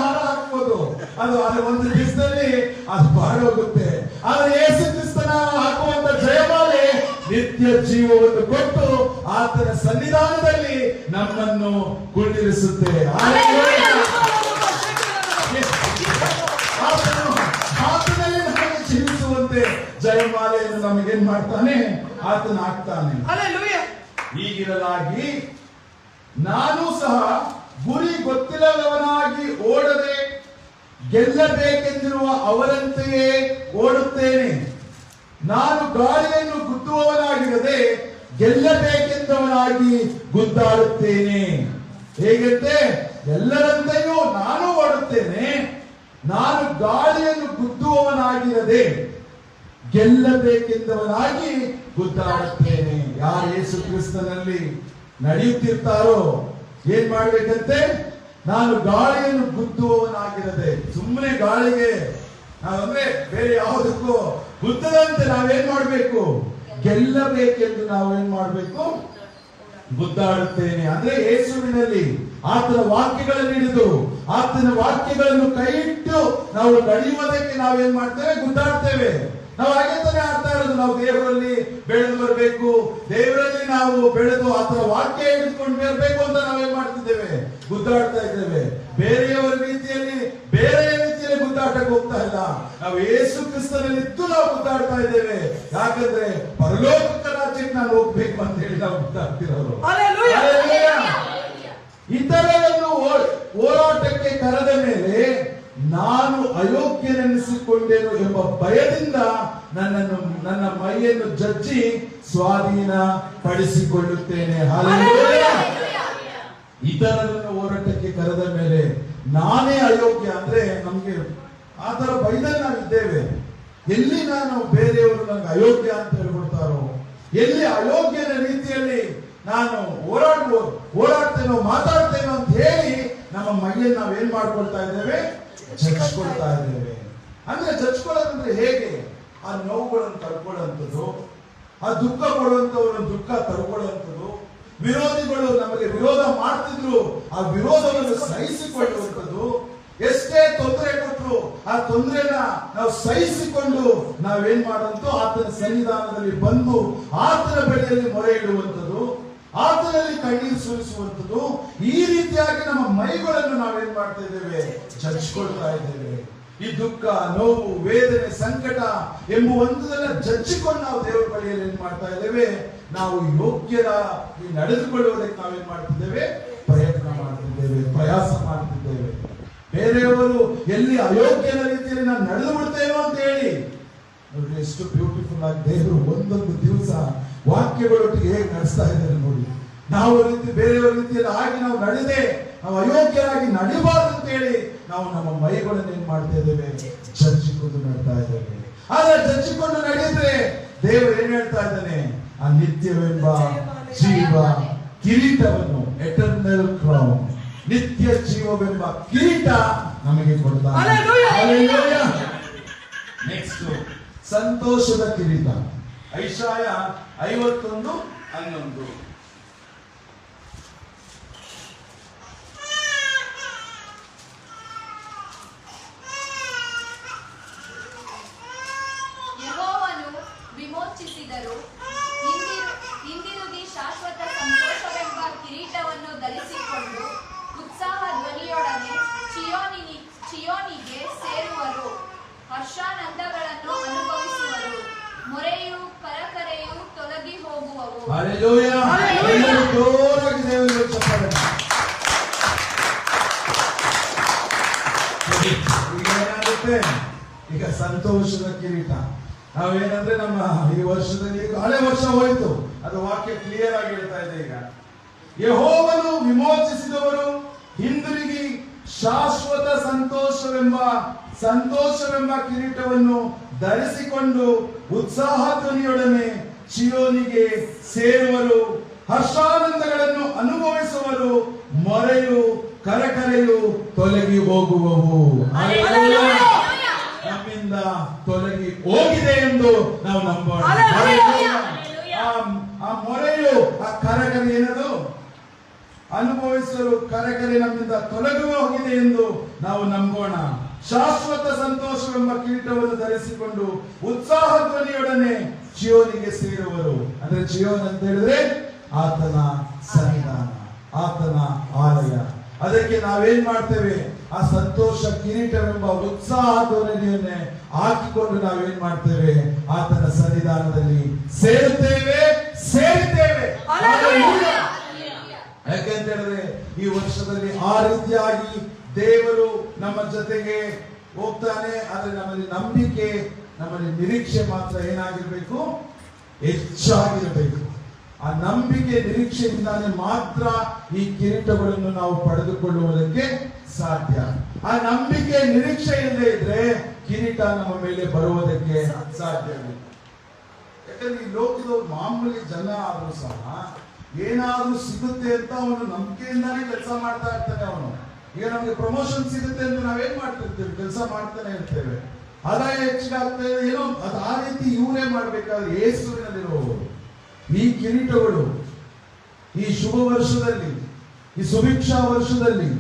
Speaker 1: ಹಾರ ಹಾಕ್ಬೋದು, ಅದು ಒಂದು ದಿವಸದಲ್ಲಿ ಅದು ಬಾಡೋಗುತ್ತೆ. ಆದ್ರೆ ಯೇಸು ಕ್ರಿಸ್ತನ ಹಾಕುವಂತ ಜಯಮಾಲೆ ನಿತ್ಯ ಜೀವವನ್ನು ಕೊಟ್ಟು ಆತನ ಸನ್ನಿಧಾನದಲ್ಲಿ ನಮ್ಮನ್ನು ಕುಳ್ಳಿರಿಸುತ್ತೆ. ಆತನಲ್ಲಿ ನಮಗೆ ಜೀವಿಸುವಂತೆ ಜಯಮಾಲೆಯನ್ನು ನಮಗೇನ್ ಮಾಡ್ತಾನೆ? ಆತನ ಹಾಕ್ತಾನೆ. ಹೀಗಿರಲಾಗಿ ನಾನು ಸಹ ಗುರಿ ಗೊತ್ತಿಲ್ಲದವನಾಗಿ ಓಡದೆ ಗೆಲ್ಲಬೇಕೆಂದಿರುವ ಅವರಂತೆಯೇ ಓಡುತ್ತೇನೆ. ನಾನು ಗಾಳಿಯನ್ನು ಗುದ್ದುವವನಾಗಿರದೆ ಗೆಲ್ಲಬೇಕೆಂದವನಾಗಿ ಗುದ್ದಾಡುತ್ತೇನೆ. ಹೇಗಂತೆ? ಎಲ್ಲರಂತೆಯೂ ನಾನು ಓಡುತ್ತೇನೆ, ನಾನು ಗಾಳಿಯನ್ನು ಗುದ್ದುವವನಾಗಿರದೆ ಗೆಲ್ಲಬೇಕೆಂದವನಾಗಿ ಗುದ್ದಾಡುತ್ತೇನೆ. ಯಾರು ಯೇಸು ಕ್ರಿಸ್ತನಲ್ಲಿ ನಡೆಯುತ್ತಿರ್ತಾರೋ ಏನ್ ಮಾಡ್ಬೇಕಂತೆ? ನಾನು ಗಾಳಿಯನ್ನು ಗುದ್ದುವವನಾಗಿರದೆ. ಸುಮ್ಮನೆ ಗಾಳಿಗೆ ನಾವಂದ್ರೆ ಬೇರೆ ಯಾವುದಕ್ಕೂ ಗುದ್ದದಂತೆ ನಾವೇನ್ ಮಾಡ್ಬೇಕು? ಗೆಲ್ಲಬೇಕೆಂದು ನಾವೇನ್ ಮಾಡ್ಬೇಕು? ಗುದ್ದಾಡುತ್ತೇನೆ. ಅಂದ್ರೆ ಯೇಸುವಿನಲ್ಲಿ ಆತನ ವಾಕ್ಯಗಳನ್ನು ಹಿಡಿದು ಆತನ ವಾಕ್ಯಗಳನ್ನು ಕೈ ಇಟ್ಟು ನಾವು ನಡೆಯುವುದಕ್ಕೆ ನಾವೇನ್ ಮಾಡ್ತೇವೆ? ಗುದ್ದಾಡ್ತೇವೆ. ನಾವು ಹಾಗೆ ತಾನೇ ಆಡ್ತಾ ಇರೋದು. ನಾವು ದೇವರಲ್ಲಿ ಬೆಳೆದು ಬರಬೇಕು, ದೇವರಲ್ಲಿ ನಾವು ಬೆಳೆದು ಆತನ ವಾಕ್ಯ ಹಿಡಿದುಕೊಂಡು ಬರಬೇಕು ಅಂತ ನಾವೇನ್ ಮಾಡ್ತಿದ್ದೇವೆ? ಗುದ್ದಾಡ್ತಾ ಇದ್ದೇವೆ. ಬೇರೆಯವರ ರೀತಿಯಲ್ಲಿ ಬೇರೆ ರೀತಿಯಲ್ಲಿ ಗುದ್ದಾಟಕ್ಕೆ ಹೋಗ್ತಾ ಇಲ್ಲ. ನಾವು ಯೇಸು ಕ್ರಿಸ್ತನಲ್ಲಿ ಇದ್ದು ನಾವು ಗುದ್ದಾಡ್ತಾ ಇದ್ದೇವೆ. ಯಾಕಂದ್ರೆ ಪರಲೋಕ ರಾಜ್ಯಕ್ಕೆ ನಾನು ಹೋಗ್ಬೇಕು ಅಂತ ಹೇಳಿ ನಾವು ಗುದ್ದಾಡ್ತಿರೋರು. ಇತರರನ್ನು ಹೋರಾಟಕ್ಕೆ ಕರೆದ ಮೇಲೆ ನಾನು ಅಯೋಗ್ಯನೆನಿಸಿಕೊಂಡೇನು ಎಂಬ ಭಯದಿಂದ ನನ್ನ ಮೈಯನ್ನು ಜಜ್ಜಿ ಸ್ವಾಧೀನ ಪಡಿಸಿಕೊಳ್ಳುತ್ತೇನೆ. ಹಲ್ಲೆಲೂಯಾ. ಇತರರನ್ನು ಹೋರಾಟಕ್ಕೆ ಕರೆದ ಮೇಲೆ ನಾನೇ ಅಯೋಗ್ಯ ಅಂದ್ರೆ ನಮ್ಗೆ ಆ ತರ ಭಯದಲ್ಲಿ ನಾವಿದ್ದೇವೆ. ಎಲ್ಲಿ ನಾನು ಬೇರೆಯವರು ನಂಗೆ ಅಯೋಗ್ಯ ಅಂತ ಹೇಳ್ಬಿಡ್ತಾರೋ, ಎಲ್ಲಿ ಅಯೋಗ್ಯನ ರೀತಿಯಲ್ಲಿ ನಾನು ಓಡಾಡ್ತೇನೋ ಮಾತಾಡ್ತೇನೋ ಅಂತ ಹೇಳಿ ನಮ್ಮ ಮೈಯನ್ನು ನಾವೇನ್ ಮಾಡ್ಕೊಳ್ತಾ ಇದ್ದೇವೆ? ಜಜ್ಕೊಳ್ತಾ ಇದ್ದೇವೆ. ಅಂದ್ರೆ ಜಜ್ಕೊಳ್ಳೋದಂದ್ರೆ ಹೇಗೆ? ಆ ನೋವುಗಳನ್ನು ತಡ್ಕೊಳ್ಳುವಂಥದ್ದು, ಆ ದುಃಖ ಪಡುವಂತವ್ರನ್ನ ದುಃಖ ತಡ್ಕೊಳ್ಳುವಂಥದ್ದು, ವಿರೋಧಿಗಳು ನಮಗೆ ವಿರೋಧ ಮಾಡ್ತಿದ್ರು ಆ ವಿರೋಧವನ್ನು ಸಹಿಸಿಕೊಳ್ಳುವಂಥದ್ದು, ಎಷ್ಟೇ ತೊಂದರೆ ಕೊಟ್ಟರು ಆ ತೊಂದರೆನ ನಾವು ಸಹಿಸಿಕೊಂಡು ನಾವೇನ್ ಮಾಡುವಂತ ಆತನ ಸನ್ನಿಧಾನದಲ್ಲಿ ಬಂದು ಆತನ ಬಳಿಯಲ್ಲಿ ಮೊರೆ ಇಡುವಂಥದ್ದು, ಆತನಲ್ಲಿ ಕಣ್ಣೀರು ಸುರಿಸುವಂಥದ್ದು. ಈ ರೀತಿಯಾಗಿ ನಮ್ಮ ಮೈಗಳನ್ನು ನಾವೇನ್ ಮಾಡ್ತಾ ಇದ್ದೇವೆ? ಜಜ್ಕೊಳ್ತಾ ಇದ್ದೇವೆ. ಈ ದುಃಖ, ನೋವು, ವೇದನೆ, ಸಂಕಟ ಎಂಬುವಂಥದನ್ನ ಜಜ್ಜಿಕೊಂಡು ನಾವು ದೇವರ ಬಳಿಯಲ್ಲಿ ಏನ್ ಮಾಡ್ತಾ ಇದ್ದೇವೆ? ನಾವು ಯೋಗ್ಯರ ನಡೆದುಕೊಳ್ಳುವುದಕ್ಕೆ ನಾವೇನ್ ಮಾಡ್ತಿದ್ದೇವೆ? ಪ್ರಯತ್ನ ಮಾಡ್ತಿದ್ದೇವೆ, ಪ್ರಯಾಸ ಮಾಡ್ತಿದ್ದೇವೆ. ಬೇರೆಯವರು ಎಲ್ಲಿ ಅಯೋಗ್ಯನ ರೀತಿಯಲ್ಲಿ ನಾನು ನಡೆದು ಬಿಡ್ತೇನೋ ಅಂತ ಹೇಳಿ ನೋಡ್ರಿ, ಎಷ್ಟು ಬ್ಯೂಟಿಫುಲ್ ಆಗಿ ದೇವರು ಒಂದೊಂದು ದಿವಸ ವಾಕ್ಯಗಳೊಟ್ಟಿಗೆ ಹೇಗೆ ನಡೆಸ್ತಾ ಇದ್ದಾರೆ ನೋಡಿ. ನಾವು ಬೇರೆಯವರ ರೀತಿಯಲ್ಲಿ ಹಾಗೆ ನಾವು ನಡೆದೇ ನಾವು ಅಯೋಗ್ಯರಾಗಿ ನಡಿಬಾರ್ದು ಅಂತ ಹೇಳಿ ನಾವು ನಮ್ಮ ಮೈಗಳನ್ನು ಏನ್ ಮಾಡ್ತಾ ಇದ್ದೇವೆ? ಜಜ್ಜಿಕೊಂಡು ನಡ್ತಾ ಇದ್ದೇವೆ. ಆದ್ರೆ ಜಜ್ಜಿಕೊಂಡು ನಡೆಯಿದ್ರೆ ದೇವರು ಏನ್ ಹೇಳ್ತಾ ಇದ್ದಾನೆ? ಆ ನಿತ್ಯವೆಂಬ ಜೀವ ಕಿರೀಟವನ್ನು, ಎಟರ್ನಲ್ ಕ್ರೌನ್, ನಿತ್ಯ ಜೀವವೆಂಬ ಕಿರೀಟ ನಮಗೆ ಕೊಡ್ತಾನೆ. ನೆಕ್ಸ್ಟ್ ಸಂತೋಷದ ಕಿರೀಟ. ಐಶಾಯ 51:11.
Speaker 2: ಯೆಹೋವನು ವಿಮೋಚಿಸಿದರು, ಹಿಂದಿರುಗಿ ಶಾಶ್ವತ ಸಂತೋಷವೆಂಬ ಕಿರೀಟವನ್ನು ಧರಿಸಿಕೊಂಡು ಉತ್ಸಾಹ ಧ್ವನಿಯೊಡನೆ ಚಿಯೋನಿಗೆ ಸೇರುವರು. ಹರ್ಷಾನಂದಗಳನ್ನು ಅನುಭವಿಸುವರು. ಮೊರೆಯು ಕರಕರೆಯು ತೊಲಗಿ ಹೋಗುವವು.
Speaker 1: ಹಲ್ಲೆಲೂಯಾ. ಜೋರಾಗಿ ದೇವರಿಗೆ ಚಪ್ಪಾಳೆ. ಈಗ ಏನಾಗುತ್ತೆ? ಈಗ ಸಂತೋಷದ ಕಿರೀಟ ನಾವೇನಂದ್ರೆ ನಮ್ಮ ಈ ವರ್ಷದಲ್ಲಿ ಹಳೆ ವರ್ಷ ಹೋಯ್ತು, ಅದು ವಾಕ್ಯ ಕ್ಲಿಯರ್ ಆಗಿ ಹೇಳ್ತಾ ಇದೆ. ಈಗ ಯೆಹೋವನು ವಿಮೋಚಿಸಿದವರು ಹಿಂದಿರುಗಿ ಶಾಶ್ವತ ಸಂತೋಷವೆಂಬ ಕಿರೀಟವನ್ನು ಧರಿಸಿಕೊಂಡು ಉತ್ಸಾಹ ಧ್ವನಿಯೊಡನೆ ಚಿಯೋನಿಗೆ ಸೇರುವರು. ಹರ್ಷಾನಂದಗಳನ್ನು ಅನುಭವಿಸುವರು. ಮೊರೆಯು ಕರಕರೆಯು ತೊಲಗಿ ಹೋಗುವವು. ನಮ್ಮಿಂದ ತೊಲಗಿ ಹೋಗಿದೆ ಎಂದು ನಾವು ನಂಬೋಣ. ಆ ಮೊರೆಯು, ಆ ಕರಕರೆ ಏನದು? ಅನುಭವಿಸಲು ಕರಕರೆ ನಮ್ಮಿಂದ ತೊಲಗಿ ಹೋಗಿದೆ ಎಂದು ನಾವು ನಂಬೋಣ. ಶಾಶ್ವತ ಸಂತೋಷವೆಂಬ ಕಿರೀಟವನ್ನು ಧರಿಸಿಕೊಂಡು ಉತ್ಸಾಹ ಧ್ವನಿಯೊಡನೆ ಚಿಯೋನಿಗೆ ಸೇರುವರು. ಅಂದ್ರೆ ಚಿಯೋನ್ ಅಂತ ಹೇಳಿದ್ರೆ ಆತನ ಸನ್ನಿಧಾನ, ಆತನ ಆಲಯ. ಅದಕ್ಕೆ ನಾವೇನ್ ಮಾಡ್ತೇವೆ? ಆ ಸಂತೋಷ ಕಿರೀಟವೆಂಬ ಉತ್ಸಾಹ ಧ್ವನಿಯನ್ನೇ ಹಾಕಿಕೊಂಡು ನಾವೇನ್ ಮಾಡ್ತೇವೆ? ಆತನ ಸನ್ನಿಧಾನದಲ್ಲಿ ಸೇರುತ್ತೇವೆ. ಯಾಕೆಂತ ಹೇಳಿದ್ರೆ ಈ ವರ್ಷದಲ್ಲಿ ಆ ರೀತಿಯಾಗಿ ದೇವರು ನಮ್ಮ ಜೊತೆಗೆ ಹೋಗ್ತಾನೆ. ಆದ್ರೆ ನಮ್ಮಲ್ಲಿ ನಂಬಿಕೆ, ನಮ್ಮಲ್ಲಿ ನಿರೀಕ್ಷೆ ಮಾತ್ರ ಏನಾಗಿರ್ಬೇಕು? ಹೆಚ್ಚಾಗಿರಬೇಕು. ಆ ನಂಬಿಕೆ ನಿರೀಕ್ಷೆಯಿಂದಾನೆ ಮಾತ್ರ ಈ ಕಿರೀಟಗಳನ್ನು ನಾವು ಪಡೆದುಕೊಳ್ಳುವುದಕ್ಕೆ ಸಾಧ್ಯ. ಆ ನಂಬಿಕೆ ನಿರೀಕ್ಷೆ ಇಲ್ಲದೆ ಇದ್ರೆ ಕಿರೀಟ ನಮ್ಮ ಮೇಲೆ ಬರುವುದಕ್ಕೆ ಸಾಧ್ಯವಿಲ್ಲ. ಯಾಕಂದ್ರೆ ಈ ಲೋಕದ ಮಾಮೂಲಿ ಜನ ಆದ್ರೂ ಸಹ ಏನಾದ್ರೂ ಸಿಗುತ್ತೆ ಅಂತ ಅವನು ನಂಬಿಕೆಯಿಂದಾನೇ ಕೆಲಸ ಮಾಡ್ತಾ ಇರ್ತಾನೆ. ಅವನು ಈಗ ನಮ್ಗೆ ಪ್ರಮೋಷನ್ ಸಿಗುತ್ತೆ ಅಂತ ನಾವೇನ್ ಮಾಡ್ತಿರ್ತೀವಿ, ಕೆಲಸ ಮಾಡ್ತಾನೆ ಇರ್ತೇವೆ, ಆದಾಯ ಹೆಚ್ಚಿಗೆ ಆಗ್ತಾ ಇದೆ ಏನೋ ಅದು. ಆ ರೀತಿ ಇವರೇ ಮಾಡ್ಬೇಕಾದ್ರೆ ಯೇಸುವಿನಲ್ಲಿರುವವರು ಈ ಕಿರೀಟಗಳು ಈ ಶುಭ ವರ್ಷದಲ್ಲಿ, ಈ ಸುಭಿಕ್ಷಾ ವರ್ಷದಲ್ಲಿ,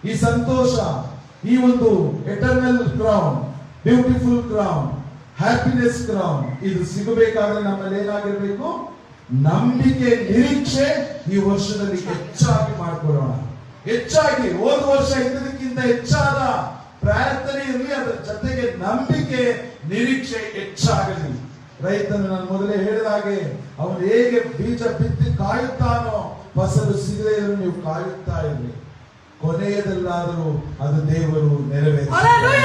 Speaker 1: ಈ ಸಂತೋಷ, ಈ ಒಂದು eternal crown, beautiful crown, happiness crown ಇದು ಸಿಗಬೇಕಾದ್ರೆ ನಮ್ಮಲ್ಲಿ ಏನಾಗಿರ್ಬೇಕು? ನಂಬಿಕೆ ನಿರೀಕ್ಷೆ ಈ ವರ್ಷದಲ್ಲಿ ಹೆಚ್ಚಾಗಿ ಮಾಡ್ಕೊಳ್ಳೋಣ. ಹೆಚ್ಚಾಗಿ ಹೋದ ವರ್ಷ ಇದ್ದದಕ್ಕಿಂತ ಹೆಚ್ಚಾದ ಪ್ರಾರ್ಥನೆ ಇರಲಿ, ಅದರ ಜೊತೆಗೆ ನಂಬಿಕೆ ನಿರೀಕ್ಷೆ ಹೆಚ್ಚಾಗಲಿ. ರೈತನು ನಾನು ಮೊದಲೇ ಹೇಳಿದ ಹಾಗೆ ಅವನು ಹೇಗೆ ಬೀಜ ಬಿತ್ತಿ ಕಾಯುತ್ತಾನೋ ಫಸಲು ಸಿಗದೇ ಇದ್ರು ನೀವು ಕಾಯುತ್ತಾ ಇರಲಿ, ಕೊನೆಯದಲ್ಲಾದರೂ ಅದು ದೇವರು ನೆರವೇರಿಸುತ್ತಾನೆ.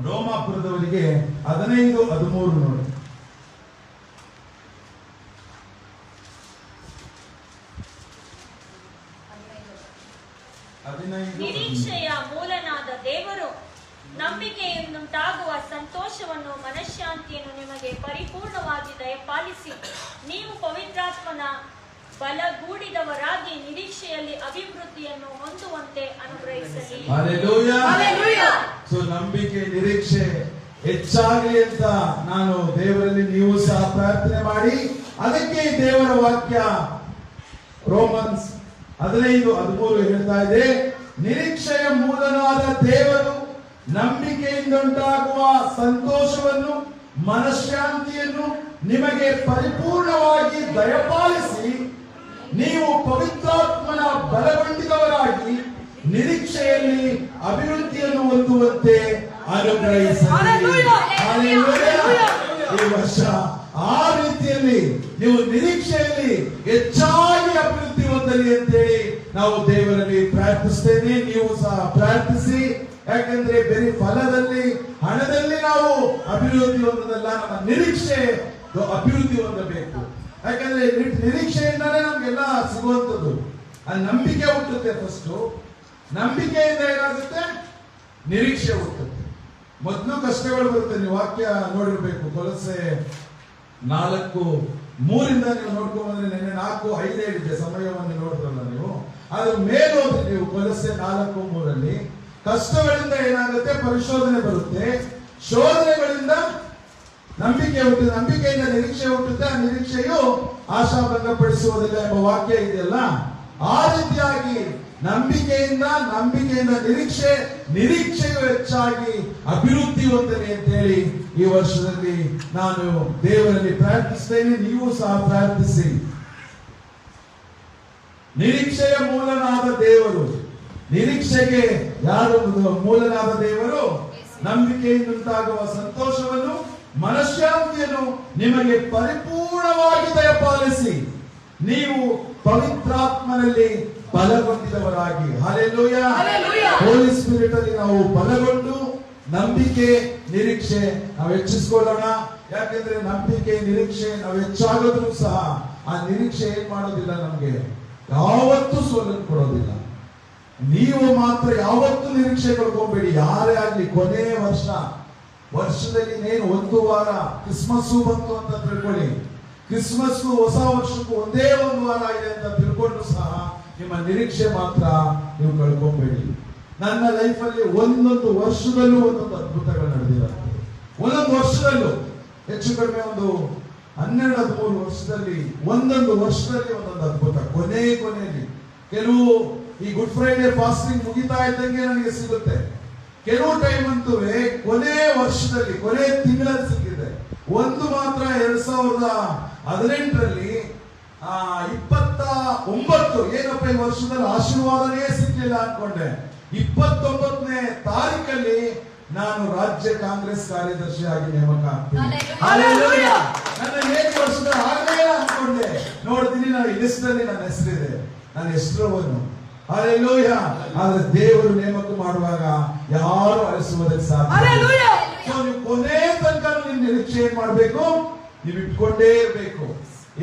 Speaker 1: ರೋಮಾಪುರದವರಿಗೆ 15:13 ನೋಡಿ.
Speaker 6: ನಿರೀಕ್ಷೆಯ ಮೂಲನಾದ ದೇವರು ನಂಬಿಕೆಯಿಂದುಂಟಾಗುವ ಸಂತೋಷವನ್ನು ಮನಃಶಾಂತಿಯನ್ನು ನಿಮಗೆ ಪರಿಪೂರ್ಣವಾಗಿ ದಯಪಾಲಿಸಿ, ನೀವು ಪವಿತ್ರಾತ್ಮನ ಬಲಗೂಡಿದವರಾಗಿ ನಿರೀಕ್ಷೆಯಲ್ಲಿ ಅಭಿವೃದ್ಧಿಯನ್ನು ಹೊಂದುವಂತೆ ಅನುಗ್ರಹಿಸಲಿ.
Speaker 1: ಸೊ ನಂಬಿಕೆ ನಿರೀಕ್ಷೆ ಹೆಚ್ಚಾಗಲಿ ಅಂತ ನಾನು ದೇವರಲ್ಲಿ ನೀವು ಸಹ ಪ್ರಾರ್ಥನೆ ಮಾಡಿ, ಅದಕ್ಕೆ ದೇವರ ವಾಕ್ಯ ರೋಮನ್ಸ್ 15:13 ಹೇಳ್ತಾ ಇದೆ, ನಿರೀಕ್ಷೆಯ ಮೂಲನಾದ ದೇವರು ನಂಬಿಕೆಯಿಂದುಂಟಾಗುವ ಸಂತೋಷವನ್ನು ಮನಃಶಾಂತಿಯನ್ನು ನಿಮಗೆ ಪರಿಪೂರ್ಣವಾಗಿ ದಯಪಾಲಿಸಿ, ನೀವು ಪವಿತ್ರಾತ್ಮನ ಬಲಗೊಂಡಿದವರಾಗಿ ನಿರೀಕ್ಷೆಯಲ್ಲಿ ಅಭಿವೃದ್ಧಿಯನ್ನು ಹೊಂದುವಂತೆ ಅನುಗ್ರಹಿಸಲಿ. ಈ ವರ್ಷ ಆ ರೀತಿಯಲ್ಲಿ ನೀವು ನಿರೀಕ್ಷೆಯಲ್ಲಿ ಹೆಚ್ಚಾಗಿ ಅಭಿವೃದ್ಧಿ ಹೊಂದಲಿ ಅಂತೇಳಿ ನಾವು ದೇವರಲ್ಲಿ ಪ್ರಾರ್ಥಿಸ್ತೇನೆ. ನೀವು ಸಹ ಪ್ರಾರ್ಥಿಸಿ. ಯಾಕಂದ್ರೆ ಬರೀ ಫಲದಲ್ಲಿ, ಹಣದಲ್ಲಿ ನಾವು ಅಭಿವೃದ್ಧಿ ಹೊಂದೋದಲ್ಲ, ನಮ್ಮ ನಿರೀಕ್ಷೆ ಅಭಿವೃದ್ಧಿ ಹೊಂದಬೇಕು. ಯಾಕಂದ್ರೆ ನಿರೀಕ್ಷೆಯಿಂದಾನೇ ನಮ್ಗೆಲ್ಲ ಸಿಗುವಂಥದ್ದು. ಆ ನಂಬಿಕೆ ಹುಟ್ಟುತ್ತೆ. ಫಸ್ಟ್ ನಂಬಿಕೆಯಿಂದ ಏನಾಗುತ್ತೆ? ನಿರೀಕ್ಷೆ ಹುಟ್ಟುತ್ತೆ. ಮೊದಲು ಕಷ್ಟಗಳು ಬರುತ್ತೆ. ನೀವು ವಾಕ್ಯ ನೋಡಿರ್ಬೇಕು, ಕೊಲೊಸೆ 4:3 ನೀವು ನೋಡ್ಕೊಂಡ್ ಬಂದ್ರೆ, ನೆನ್ನೆ 4:5 ಹೇಳಿದ್ದೆ, ಸಮಯವನ್ನು ನೋಡಿದ್ರಲ್ಲ ನೀವು. ಅದ್ರ ಮೇಲೋದ್ರೆ ನೀವು ಕೊಲೊಸೆ 4:3 ಕಷ್ಟಗಳಿಂದ ಏನಾಗುತ್ತೆ? ಪರಿಶೋಧನೆ ಬರುತ್ತೆ. ಶೋಧನೆಗಳಿಂದ ನಂಬಿಕೆ ಹುಟ್ಟುತ್ತೆ, ನಂಬಿಕೆಯಿಂದ ನಿರೀಕ್ಷೆ ಹುಟ್ಟುತ್ತೆ, ಆ ನಿರೀಕ್ಷೆಯು ಆಶಾಭಂಗಪಡಿಸುವುದಿಲ್ಲ ಎಂಬ ವಾಕ್ಯ ಇದೆಯಲ್ಲ. ಆ ರೀತಿಯಾಗಿ ನಂಬಿಕೆಯಿಂದ ನಿರೀಕ್ಷೆಯು ಹೆಚ್ಚಾಗಿ ಅಭಿವೃದ್ಧಿ ಹೊಂದಲಿ ಅಂತ ಹೇಳಿ ಈ ವರ್ಷದಲ್ಲಿ ನಾನು ದೇವರಲ್ಲಿ ಪ್ರಾರ್ಥಿಸ್ತೇನೆ. ನೀವು ಸಹ ಪ್ರಾರ್ಥಿಸಿ. ನಿರೀಕ್ಷೆಯ ಮೂಲನಾದ ದೇವರು, ನಿರೀಕ್ಷೆಗೆ ಯಾರು ಮೂಲನಾದ ದೇವರು? ನಂಬಿಕೆಯಿಂದುಂಟಾಗುವ ಸಂತೋಷವನ್ನು ಮನಃಶಾಂತಿಯನ್ನು ನಿಮಗೆ ಪರಿಪೂರ್ಣವಾಗಿ ದಯಪಾಲಿಸಿ, ನೀವು ಪವಿತ್ರಾತ್ಮನಲ್ಲಿ ಬಲಗೊಂಡಿದವರಾಗಿ. ಹಲ್ಲೆಲೂಯಾ. ಹೋಲಿ ಸ್ಪಿರಿಟ್ ಅಲ್ಲಿ ನಾವು ಬಲಗೊಂಡು ನಂಬಿಕೆ ನಿರೀಕ್ಷೆ ನಾವು ಹೆಚ್ಚಿಸಿಕೊಳ್ಳೋಣ. ಯಾಕೆಂದ್ರೆ ನಂಬಿಕೆ ನಿರೀಕ್ಷೆ ನಾವು ಹೆಚ್ಚಾಗೋದ್ರೂ ಸಹ ಆ ನಿರೀಕ್ಷೆ ಏನ್ ಮಾಡೋದಿಲ್ಲ, ನಮ್ಗೆ ಯಾವತ್ತೂ ಸೋಲನ್ನು ಕೊಡೋದಿಲ್ಲ. ನೀವು ಮಾತ್ರ ಯಾವತ್ತೂ ನಿರೀಕ್ಷೆ ಕಳ್ಕೊಬೇಡಿ. ಯಾರೇ ಆಗ್ಲಿ, ಕೊನೆ ವರ್ಷದಲ್ಲಿ ಇನ್ನೇನು 1 ವಾರ ಕ್ರಿಸ್ಮಸ್ ಬಂತು ಅಂತ ತಿಳ್ಕೊಳ್ಳಿ. ಕ್ರಿಸ್ಮಸ್ ಹೊಸ ವರ್ಷಕ್ಕೂ ಒಂದೇ 1 ವಾರ ಇದೆ ಅಂತ ತಿಳ್ಕೊಂಡು ಸಹ ನಿಮ್ಮ ನಿರೀಕ್ಷೆ ಮಾತ್ರ ನೀವು ಕಳ್ಕೊಬೇಡಿ. ನನ್ನ ಲೈಫಲ್ಲಿ ಒಂದೊಂದು ವರ್ಷದಲ್ಲೂ ಒಂದೊಂದು ಅದ್ಭುತಗಳು ನಡೆದಿರುತ್ತೆ. ಒಂದೊಂದು ವರ್ಷದಲ್ಲೂ ಹೆಚ್ಚು ಕಡಿಮೆ ಒಂದು 12-13 ವರ್ಷದಲ್ಲಿ ಒಂದೊಂದು ಅದ್ಭುತ. ಕೊನೆಯಲ್ಲಿ ಕೆಲವು ಈ ಗುಡ್ ಫ್ರೈಡೆ ಫಾಸ್ಟಿಂಗ್ ಮುಗಿತಾ ಇದ್ದಂಗೆ ನನಗೆ ಸಿಗುತ್ತೆ. ಕೆಲವು ಟೈಮ್ ಅಂತೂ ಕೊನೆ ವರ್ಷದಲ್ಲಿ, ಕೊನೆ ತಿಂಗಳಲ್ಲಿ ಸಿಕ್ಕಿದೆ. ಒಂದು ಮಾತ್ರ 2018ರಲ್ಲಿ 29 ಏನಪ್ಪ ಈ ವರ್ಷದಲ್ಲಿ ಆಶೀರ್ವಾದನೇ ಸಿಕ್ಕಿಲ್ಲ ಅನ್ಕೊಂಡೆ. 29ನೇ ತಾರೀಕಲ್ಲಿ ನಾನು ರಾಜ್ಯ ಕಾಂಗ್ರೆಸ್ ಕಾರ್ಯದರ್ಶಿಯಾಗಿ ನೇಮಕ ಆಗ್ತೀನಿ. ನನ್ನ 7 ವರ್ಷದ ಆಗಲೇ ಅನ್ಕೊಂಡೆ. ನೋಡ್ತೀನಿ ನಾನು ಈ ಲಿಸ್ಟ್ ಅಲ್ಲಿ ನನ್ನ ಹೆಸರಿದೆ, ನನ್ನ ಹೆಸರವನು. ಹಲ್ಲೆಲೂಯಾ. ಆದ್ರೆ ದೇವರು ನೇಮಕ ಮಾಡುವಾಗ ಯಾರು ಅಳಿಸುವುದಕ್ಕೆ ಸಾಧ್ಯ. ನೀವು ಕೊನೆ ತನಕ ನಿಮ್ ನಿರೀಕ್ಷೆ ಏನ್ ಮಾಡ್ಬೇಕು? ನೀವು ಇಟ್ಕೊಂಡೇ ಇರ್ಬೇಕು.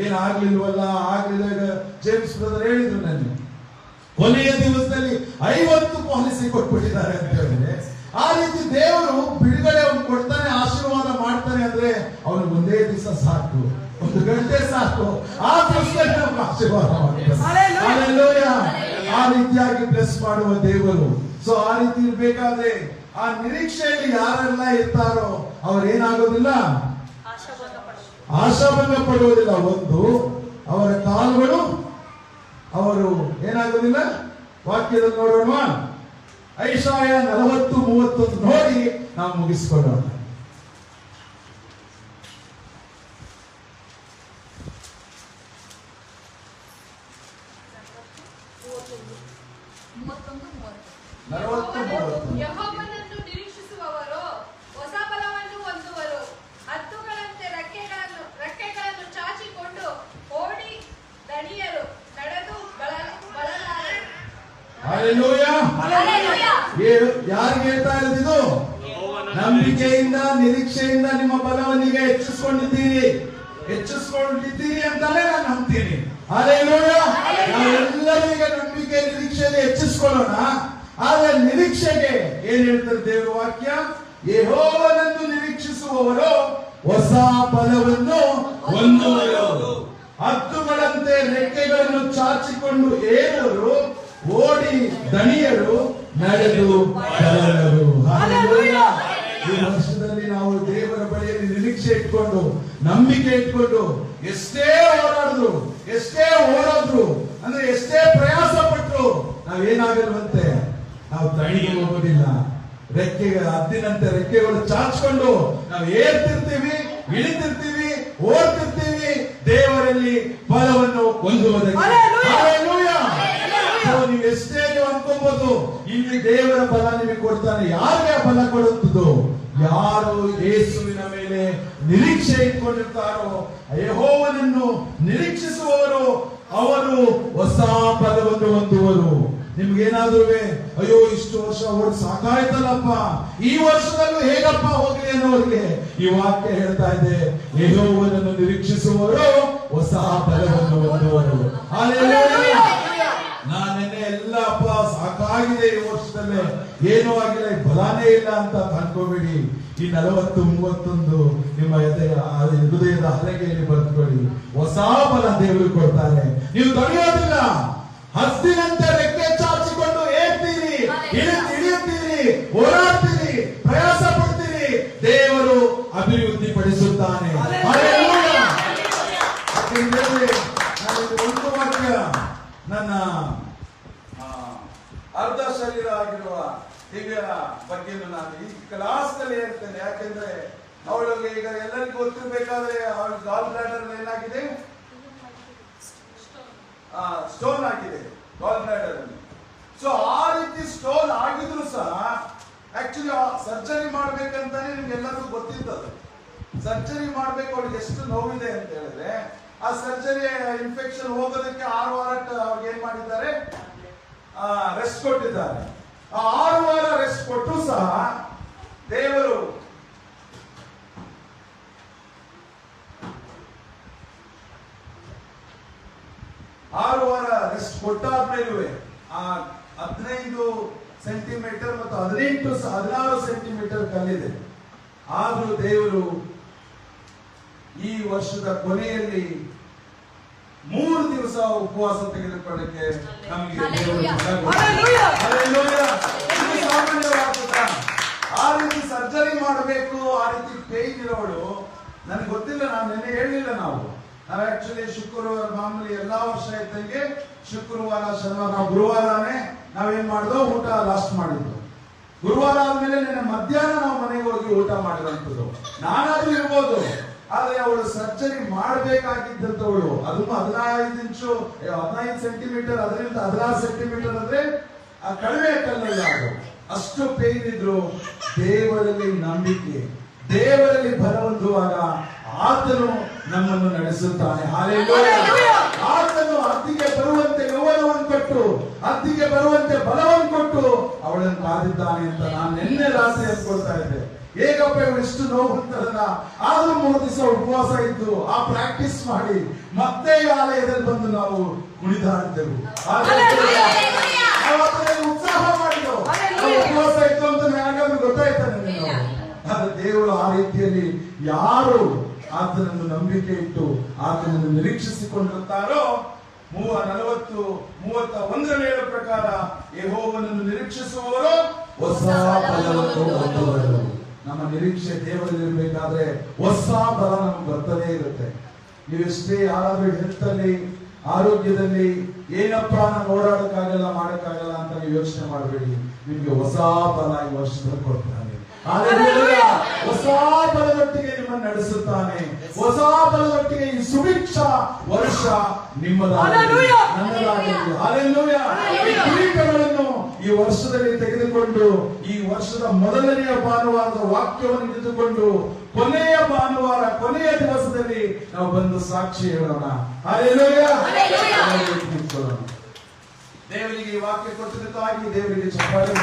Speaker 1: ಏನಾಗ್ಲಿಲ್ವಲ್ಲ, ಆಗ್ಲಿಲ್ಲ. ಜೇಮ್ಸ್ ಬ್ರದರ್ ಹೇಳಿದ್ರು ನನಗೆ, ಕೊನೆಯ ದಿವಸದಲ್ಲಿ 50 ಪಾಲಿಸಿ ಕೊಟ್ಬಿಟ್ಟಿದ್ದಾರೆ ಅಂತ ಹೇಳಿದ್ರೆ, ಆ ರೀತಿ ದೇವರು ಬಿಡುಗಡೆ ಅವ್ನು ಕೊಡ್ತಾನೆ, ಆಶೀರ್ವಾದ ಮಾಡ್ತಾನೆ ಅಂದ್ರೆ ಅವನಿಗೆ ಒಂದೇ ದಿವಸ ಸಾಕು, 1 ಗಂಟೆ ಸಾಕು, ಆ ದಿವಸದಲ್ಲಿ ನಮ್ಗೆ ಆಶೀರ್ವಾದ ಮಾಡ್ತಾರೆ. ಹಲ್ಲೆಲೂಯಾ. ಆ ರೀತಿಯಾಗಿ ಬ್ಲೆಸ್ ಮಾಡುವ ದೇವರು. ಸೊ ಆ ರೀತಿ ಇರ್ಬೇಕಾದ್ರೆ ಆ ನಿರೀಕ್ಷೆಯಲ್ಲಿ ಯಾರೆಲ್ಲ ಇರ್ತಾರೋ ಅವ್ರೇನಾಗೋದಿಲ್ಲ, ಆಶಾಭಂಗ ಪಡುವುದಿಲ್ಲ. ಒಂದು, ಅವರ ಕಾಲುಗಳು ಅವರು ಏನಾಗೋದಿಲ್ಲ. ವಾಕ್ಯದಲ್ಲಿ ನೋಡೋಣ, ಐಸಾಯ 40:31 ನೋಡಿ ನಾವು ಮುಗಿಸ್ಕೊಳ್ಳೋಣ.
Speaker 5: ಯೆಹೋವನನ್ನು ನಿರೀಕ್ಷಿಸುವವರು ಹೊಸ ಬಲವನ್ನು ಹೊಂದುವರು. ಹದ್ದುಗಳಂತೆ ರೆಕ್ಕೆಗಳನ್ನು ಚಾಚಿಕೊಂಡು ಓಡಿ ದಣಿಯರು, ನಡೆದು ಬಳಲಾರರು.
Speaker 1: ಹಲ್ಲೆಲೂಯಾ. ಯಾರಿಗೆ ಹೇಳ್ತಾ ಇರೋದು? ನಂಬಿಕೆಯಿಂದ, ನಿರೀಕ್ಷೆಯಿಂದ ನಿಮ್ಮ ಬಲವನ್ನಿಗೆ ಹೆಚ್ಚಿಸ್ಕೊಂಡಿದ್ದೀರಿ ಅಂತಾನೆ ನಾನು ನಂಬ್ತೀನಿ. ಹಲ್ಲೆಲೂಯಾ. ನಾವೆಲ್ಲರೂ ಈಗ ನಂಬಿಕೆ, ನಿರೀಕ್ಷೆಯಲ್ಲಿ ಹೆಚ್ಚಿಸ್ಕೊಳ್ಳೋಣ. ಆದ್ರೆ ನಿರೀಕ್ಷೆಗೆ ಏನ್ ಹೇಳ್ತಾರೆ ದೇವರ ವಾಕ್ಯ? ಯೆಹೋವನನ್ನು ನಿರೀಕ್ಷಿಸುವವರು ಹೊಸ ಬಲವನ್ನು ಹೊಂದುವರು, ಹದ್ದುಗಳಂತೆ ರೆಕ್ಕೆಗಳನ್ನು ಚಾಚಿಕೊಂಡು ಏರುವರು, ಓಡಿ ದಣಿಯರು, ನಡೆದು ಬಳಲರು. ಹಲ್ಲೆಲೂಯಾ. ಈ ವರ್ಷದಲ್ಲಿ ನಾವು ದೇವರ ಬಳಿಯಲ್ಲಿ ನಿರೀಕ್ಷೆ ಇಟ್ಕೊಂಡು, ನಂಬಿಕೆ ಇಟ್ಕೊಂಡು ಎಷ್ಟೇ ಓಡಾಡಿದ್ರು ಅಂದ್ರೆ ಎಷ್ಟೇ ಪ್ರಯಾಸ ಪಟ್ರು ನಾವೇನಾಗಲ್ವಂತೆ, ನಾವು ದಣಿಗೆ ಹೋಗೋದಿಲ್ಲ. ಹದ್ದಿನಂತೆ ರೆಕ್ಕೆಗಳು ಚಾಚ್ಕೊಂಡು ನಾವು ಏರ್ತಿರ್ತೀವಿ, ಇಳಿತಿರ್ತೀವಿ, ಓಡ್ತಿರ್ತೀವಿ, ದೇವರಲ್ಲಿ ಬಲವನ್ನು ಹೊಂದುವುದಕ್ಕೆ. ಹಲ್ಲೆಲೂಯಾ. ನೀವು ಎಷ್ಟೇ ನೀವು ಅನ್ಕೋಬಹುದು, ಇಲ್ಲಿ ದೇವರ ಬಲ ನಿಮಗೆ ಕೊಡ್ತಾನೆ. ಯಾರಿಗೆ ಬಲ ಕೊಡುತ್ತದೋ? ಯಾರು ಯೇಸುವಿನ ಮೇಲೆ ನಿರೀಕ್ಷೆ ಇಟ್ಕೊಂಡಿರ್ತಾರೋ, ಯೆಹೋವನನ್ನು ನಿರೀಕ್ಷಿಸುವವರು ಅವರು ಹೊಸ ಬಲವನ್ನು ಹೊಂದುವರು. ನಿಮ್ಗೇನಾದ್ರೂ ಅಯ್ಯೋ ಇಷ್ಟು ವರ್ಷ ಓಡಿ ಸಾಕಾಯ್ತಲ್ಲಪ್ಪ, ಈ ವರ್ಷದಲ್ಲೂ ಹೇಗಪ್ಪ ಹೋಗ್ಲಿ ಅನ್ನೋರಿಗೆ ಈ ವಾಕ್ಯ ಹೇಳ್ತಾ ಇದೆ, ಯೆಹೋವನನ್ನು ನಿರೀಕ್ಷಿಸುವವರು ಹೊಸ ಬಲವನ್ನು ಹೊಂದುವರು. ಹಲ್ಲೆಲೂಯಾ. ನಾನೆನ್ನೆ ಎಲ್ಲಪ್ಪ ಸಾಕಾಗಿದೆ, ಈ ವರ್ಷದಲ್ಲೇ ಏನೂ ಆಗಿಲ್ಲ, ಬಲಾನೇ ಇಲ್ಲ ಅಂತ ಅನ್ಕೋಬೇಡಿ. ಈ 40-31 ನಿಮ್ಮ ಹೃದಯದ ಹಲಗೆಯಲ್ಲಿ ಬರೆದುಕೊಳ್ಳಿ. ಹೊಸ ಬಲ ದೇವರು ಕೊಡ್ತಾರೆ. ನೀವು ದಣಿಯೋದಿಲ್ಲ, ಹದ್ದಿನಂತೆ ರೆಕ್ಕೆ ಚಾಚಿಕೊಂಡು ಏರ್ತೀರಿ, ಇಳಿಯುತ್ತೀರಿ, ಹೋರಾಡ್ತೀರಿ, ಪ್ರಯಾಸ ಪಡ್ತೀರಿ, ದೇವರು ಅಭಿವೃದ್ಧಿ ಪಡಿಸುತ್ತಾನೆ. ಹಲ್ಲೆಲೂಯಾ. ಒಂದು ವಾಕ್ಯ ನನ್ನ ಅರ್ಧ ಶರೀರ ಆಗಿರುವ ದಿವ್ಯನ ಬಗ್ಗೆ ನಾನು ಈ ಕ್ಲಾಸ್ ನಲ್ಲಿ ಹೇಳ್ತೇನೆ. ಯಾಕೆಂದ್ರೆ ಅವಳಿಗೆ ಈಗ ಎಲ್ಲರಿಗೂ ಗೊತ್ತಿರ್ಬೇಕಾದ್ರೆ ಅವಳ ಗಾಲ್ ಬ್ಲಾಡರ್ ಏನಾಗಿದೆ, ಸ್ಟೋನ್ ಆಗಿದೆ ಗಾಲ್ ಬ್ಲಾಡರ್ ಅಲ್ಲಿ. ಸೊ ಆ ರೀತಿ ಸ್ಟೋನ್ ಆಗಿದ್ರು ಸಹ ಆಕ್ಚುಲಿ ಸರ್ಜರಿ ಮಾಡ್ಬೇಕಂತಾನೆ ನಿಮ್ಗೆಲ್ಲರಿಗೂ ಗೊತ್ತಿರ್ತದೆ. ಸರ್ಜರಿ ಮಾಡ್ಬೇಕು, ಅವ್ರಿಗೆ ಎಷ್ಟು ನೋವಿದೆ ಅಂತ ಹೇಳಿದ್ರೆ, ಆ ಸರ್ಜರಿ ಇನ್ಫೆಕ್ಷನ್ ಹೋಗೋದಕ್ಕೆ 6 ವಾರ ಅವ್ರಿಗೆ ಏನ್ ಮಾಡಿದ್ದಾರೆ, ರೆಸ್ಟ್ ಕೊಟ್ಟಿದ್ದಾರೆ. ಆ 6 ವಾರ ರೆಸ್ಟ್ ಕೊಟ್ಟರು ಸಹ ದೇವರು ಕೊಟ್ಟಾದ್ಮೇಲೂ ಆ 15 ಸೆಂಟಿಮೀಟರ್ ಮತ್ತು 16 ಸೆಂಟಿಮೀಟರ್ ಕಲ್ಲಿದೆ. ಆದ್ರೂ ದೇವರು ಈ ವರ್ಷದ ಕೊನೆಯಲ್ಲಿ 3 ದಿವಸ ಉಪವಾಸ ತೆಗೆದುಕೊಳ್ಳಕ್ಕೆ ನಮಗೆ ಆ ರೀತಿ ಸರ್ಜರಿ ಮಾಡಬೇಕು, ಆ ರೀತಿ ಪೇಯ್ನ್ ಇರೋಳು ನನಗೆ ಗೊತ್ತಿಲ್ಲ. ನಾನು ನೆನ್ನೆ ಹೇಳಿಲ್ಲ. ನಾವು ಆಕ್ಚುಲಿ ಶುಕ್ರವಾರ ಮಾಮೂಲಿ ಎಲ್ಲಾ ವರ್ಷ ಇದ್ದಂಗೆ ಶುಕ್ರವಾರ ಶನಿವಾರ ನಾವು ಗುರುವಾರನೇ ನಾವೇನ್ ಮಾಡಿದ್ವು, ಊಟ ಲಾಸ್ಟ್ ಮಾಡಿದ್ವು. ಗುರುವಾರ ಆದ್ಮೇಲೆ ನೆನ್ನೆ ಮಧ್ಯಾಹ್ನ ನಾವು ಮನೆಗೆ ಹೋಗಿ ಊಟ ಮಾಡಿದಂಥದ್ದು. ನಾನಾದ್ರೂ ಇರ್ಬೋದು, ಆದ್ರೆ ಅವಳು ಸರ್ಜರಿ ಮಾಡಬೇಕಾಗಿದ್ದಂಥವಳು, ಅದು 15 ಸೆಂಟಿಮೀಟರ್, ಅದರಿಂದ 16 ಸೆಂಟಿಮೀಟರ್ ಅಂದ್ರೆ ಕಡಿಮೆ ಕಲ್ಲಲ್ಲ ಅದು. ಅಷ್ಟು ಪೇನ್ ಇದ್ರು ದೇವರಲ್ಲಿ ನಂಬಿಕೆ, ದೇವರಲ್ಲಿ ಬಲ ಹೊಂದುವಾಗ ಆತನು ನಮ್ಮನ್ನು ನಡೆಸುತ್ತಾನೆ. ಆತನು ಅತ್ತಿಗೆ ಬರುವಂತೆ ಯೌವನವನ್ನು ಕೊಟ್ಟು, ಅತ್ತಿಗೆ ಬರುವಂತೆ ಬಲವನ್ನು ಕೊಟ್ಟು ಅವಳನ್ನು ಕಾದಿದ್ದಾನೆ ಅಂತ ನಾನು ನಿನ್ನೆ ರಾತ್ರಿ ಅನ್ಕೊಳ್ತಾ ಇದ್ದೆ. ಹೇಗಪ್ಪ ಇವ್ರು ಎಷ್ಟು ನೋವು ಅಂತಾರಲ್ಲ, ಆದ್ರೂ 3 ದಿವಸ ಉಪವಾಸ ಇದ್ದು ಆ ಪ್ರಾಕ್ಟೀಸ್ ಮಾಡಿ ಮತ್ತೆ ಈ ಆಲಯದಲ್ಲಿ ಬಂದು ನಾವು ಕುಣಿದಾಡ್ತೇವೆ. ಉತ್ಸಾಹ ಮಾಡಿದ್ರು. ಉಪವಾಸ ಇತ್ತು ಅಂತ ಯಾರಿಗಾದ್ರೂ ಗೊತ್ತಾಯ್ತಾ ನಿಮಗೆ? ಆದ್ರೆ ದೇವರು ಆ ರೀತಿಯಲ್ಲಿ ಯಾರು ಆತನನ್ನು ನಂಬಿಕೆ ಇಟ್ಟು ಆತನನ್ನು ನಿರೀಕ್ಷಿಸಿಕೊಂಡಿರುತ್ತಾರೋ 40:31 ಪ್ರಕಾರ ಯೆಹೋವನನ್ನು ನಿರೀಕ್ಷಿಸುವವರು ಹೊಸ ಫಲವನ್ನು ಹೊಂದುವರು. ನಮ್ಮ ನಿರೀಕ್ಷೆ ದೇವರಲ್ಲಿರ್ಬೇಕಾದ್ರೆ ಹೊಸ ಫಲ ನಮ್ಗೆ ಬರ್ತದೇ ಇರುತ್ತೆ. ನೀವೆಷ್ಟೇ ಯಾರಾದ್ರೂ ಹೆಲ್ತಲ್ಲಿ ಆರೋಗ್ಯದಲ್ಲಿ ಏನಪ್ಪ ನಾನು ಓಡಾಡಕ್ಕಾಗಲ್ಲ ಮಾಡಕ್ಕಾಗಲ್ಲ ಅಂತ ನೀವು ಯೋಚನೆ ಮಾಡಬೇಡಿ. ನಿಮ್ಗೆ ಹೊಸ ಫಲ ಈ ವರ್ಷದಲ್ಲಿ ಕೊಡ್ತಾನೆ. ಹಾಲೆಲೂಯಾ. ಹೊಸ ಫಲದೊಟ್ಟಿಗೆ ನಿಮ್ಮನ್ನು ನಡೆಸುತ್ತಾನೆ. ಹೊಸ ಫಲದೊಟ್ಟಿಗೆ ಈ ಸುಭಿಕ್ಷ ವರ್ಷ ನಿಮ್ಮದಾಗಲಿ, ನನ್ನದಾಗಲಿ. ಹಾಲೆಲೂಯಾ. ಈ ಕಿರೀಟಗಳನ್ನು ಈ ವರ್ಷದಲ್ಲಿ ತೆಗೆದುಕೊಂಡು ಈ ವರ್ಷದ ಮೊದಲನೆಯ ಭಾನುವಾರದ ವಾಕ್ಯವನ್ನು ಹಿಡಿದುಕೊಂಡು ಕೊನೆಯ ಭಾನುವಾರ ಕೊನೆಯ ದಿವಸದಲ್ಲಿ ನಾವು ಬಂದು ಸಾಕ್ಷಿ ಹೇಳೋಣ. ಹಾಲೆಲೂಯಾ. ದೇವರಿಗೆ ಈ ವಾಕ್ಯ ಕೊಟ್ಟಿದ್ದಕ್ಕಾಗಿ ದೇವರಿಗೆ ಚಪ್ಪಾಳೆ.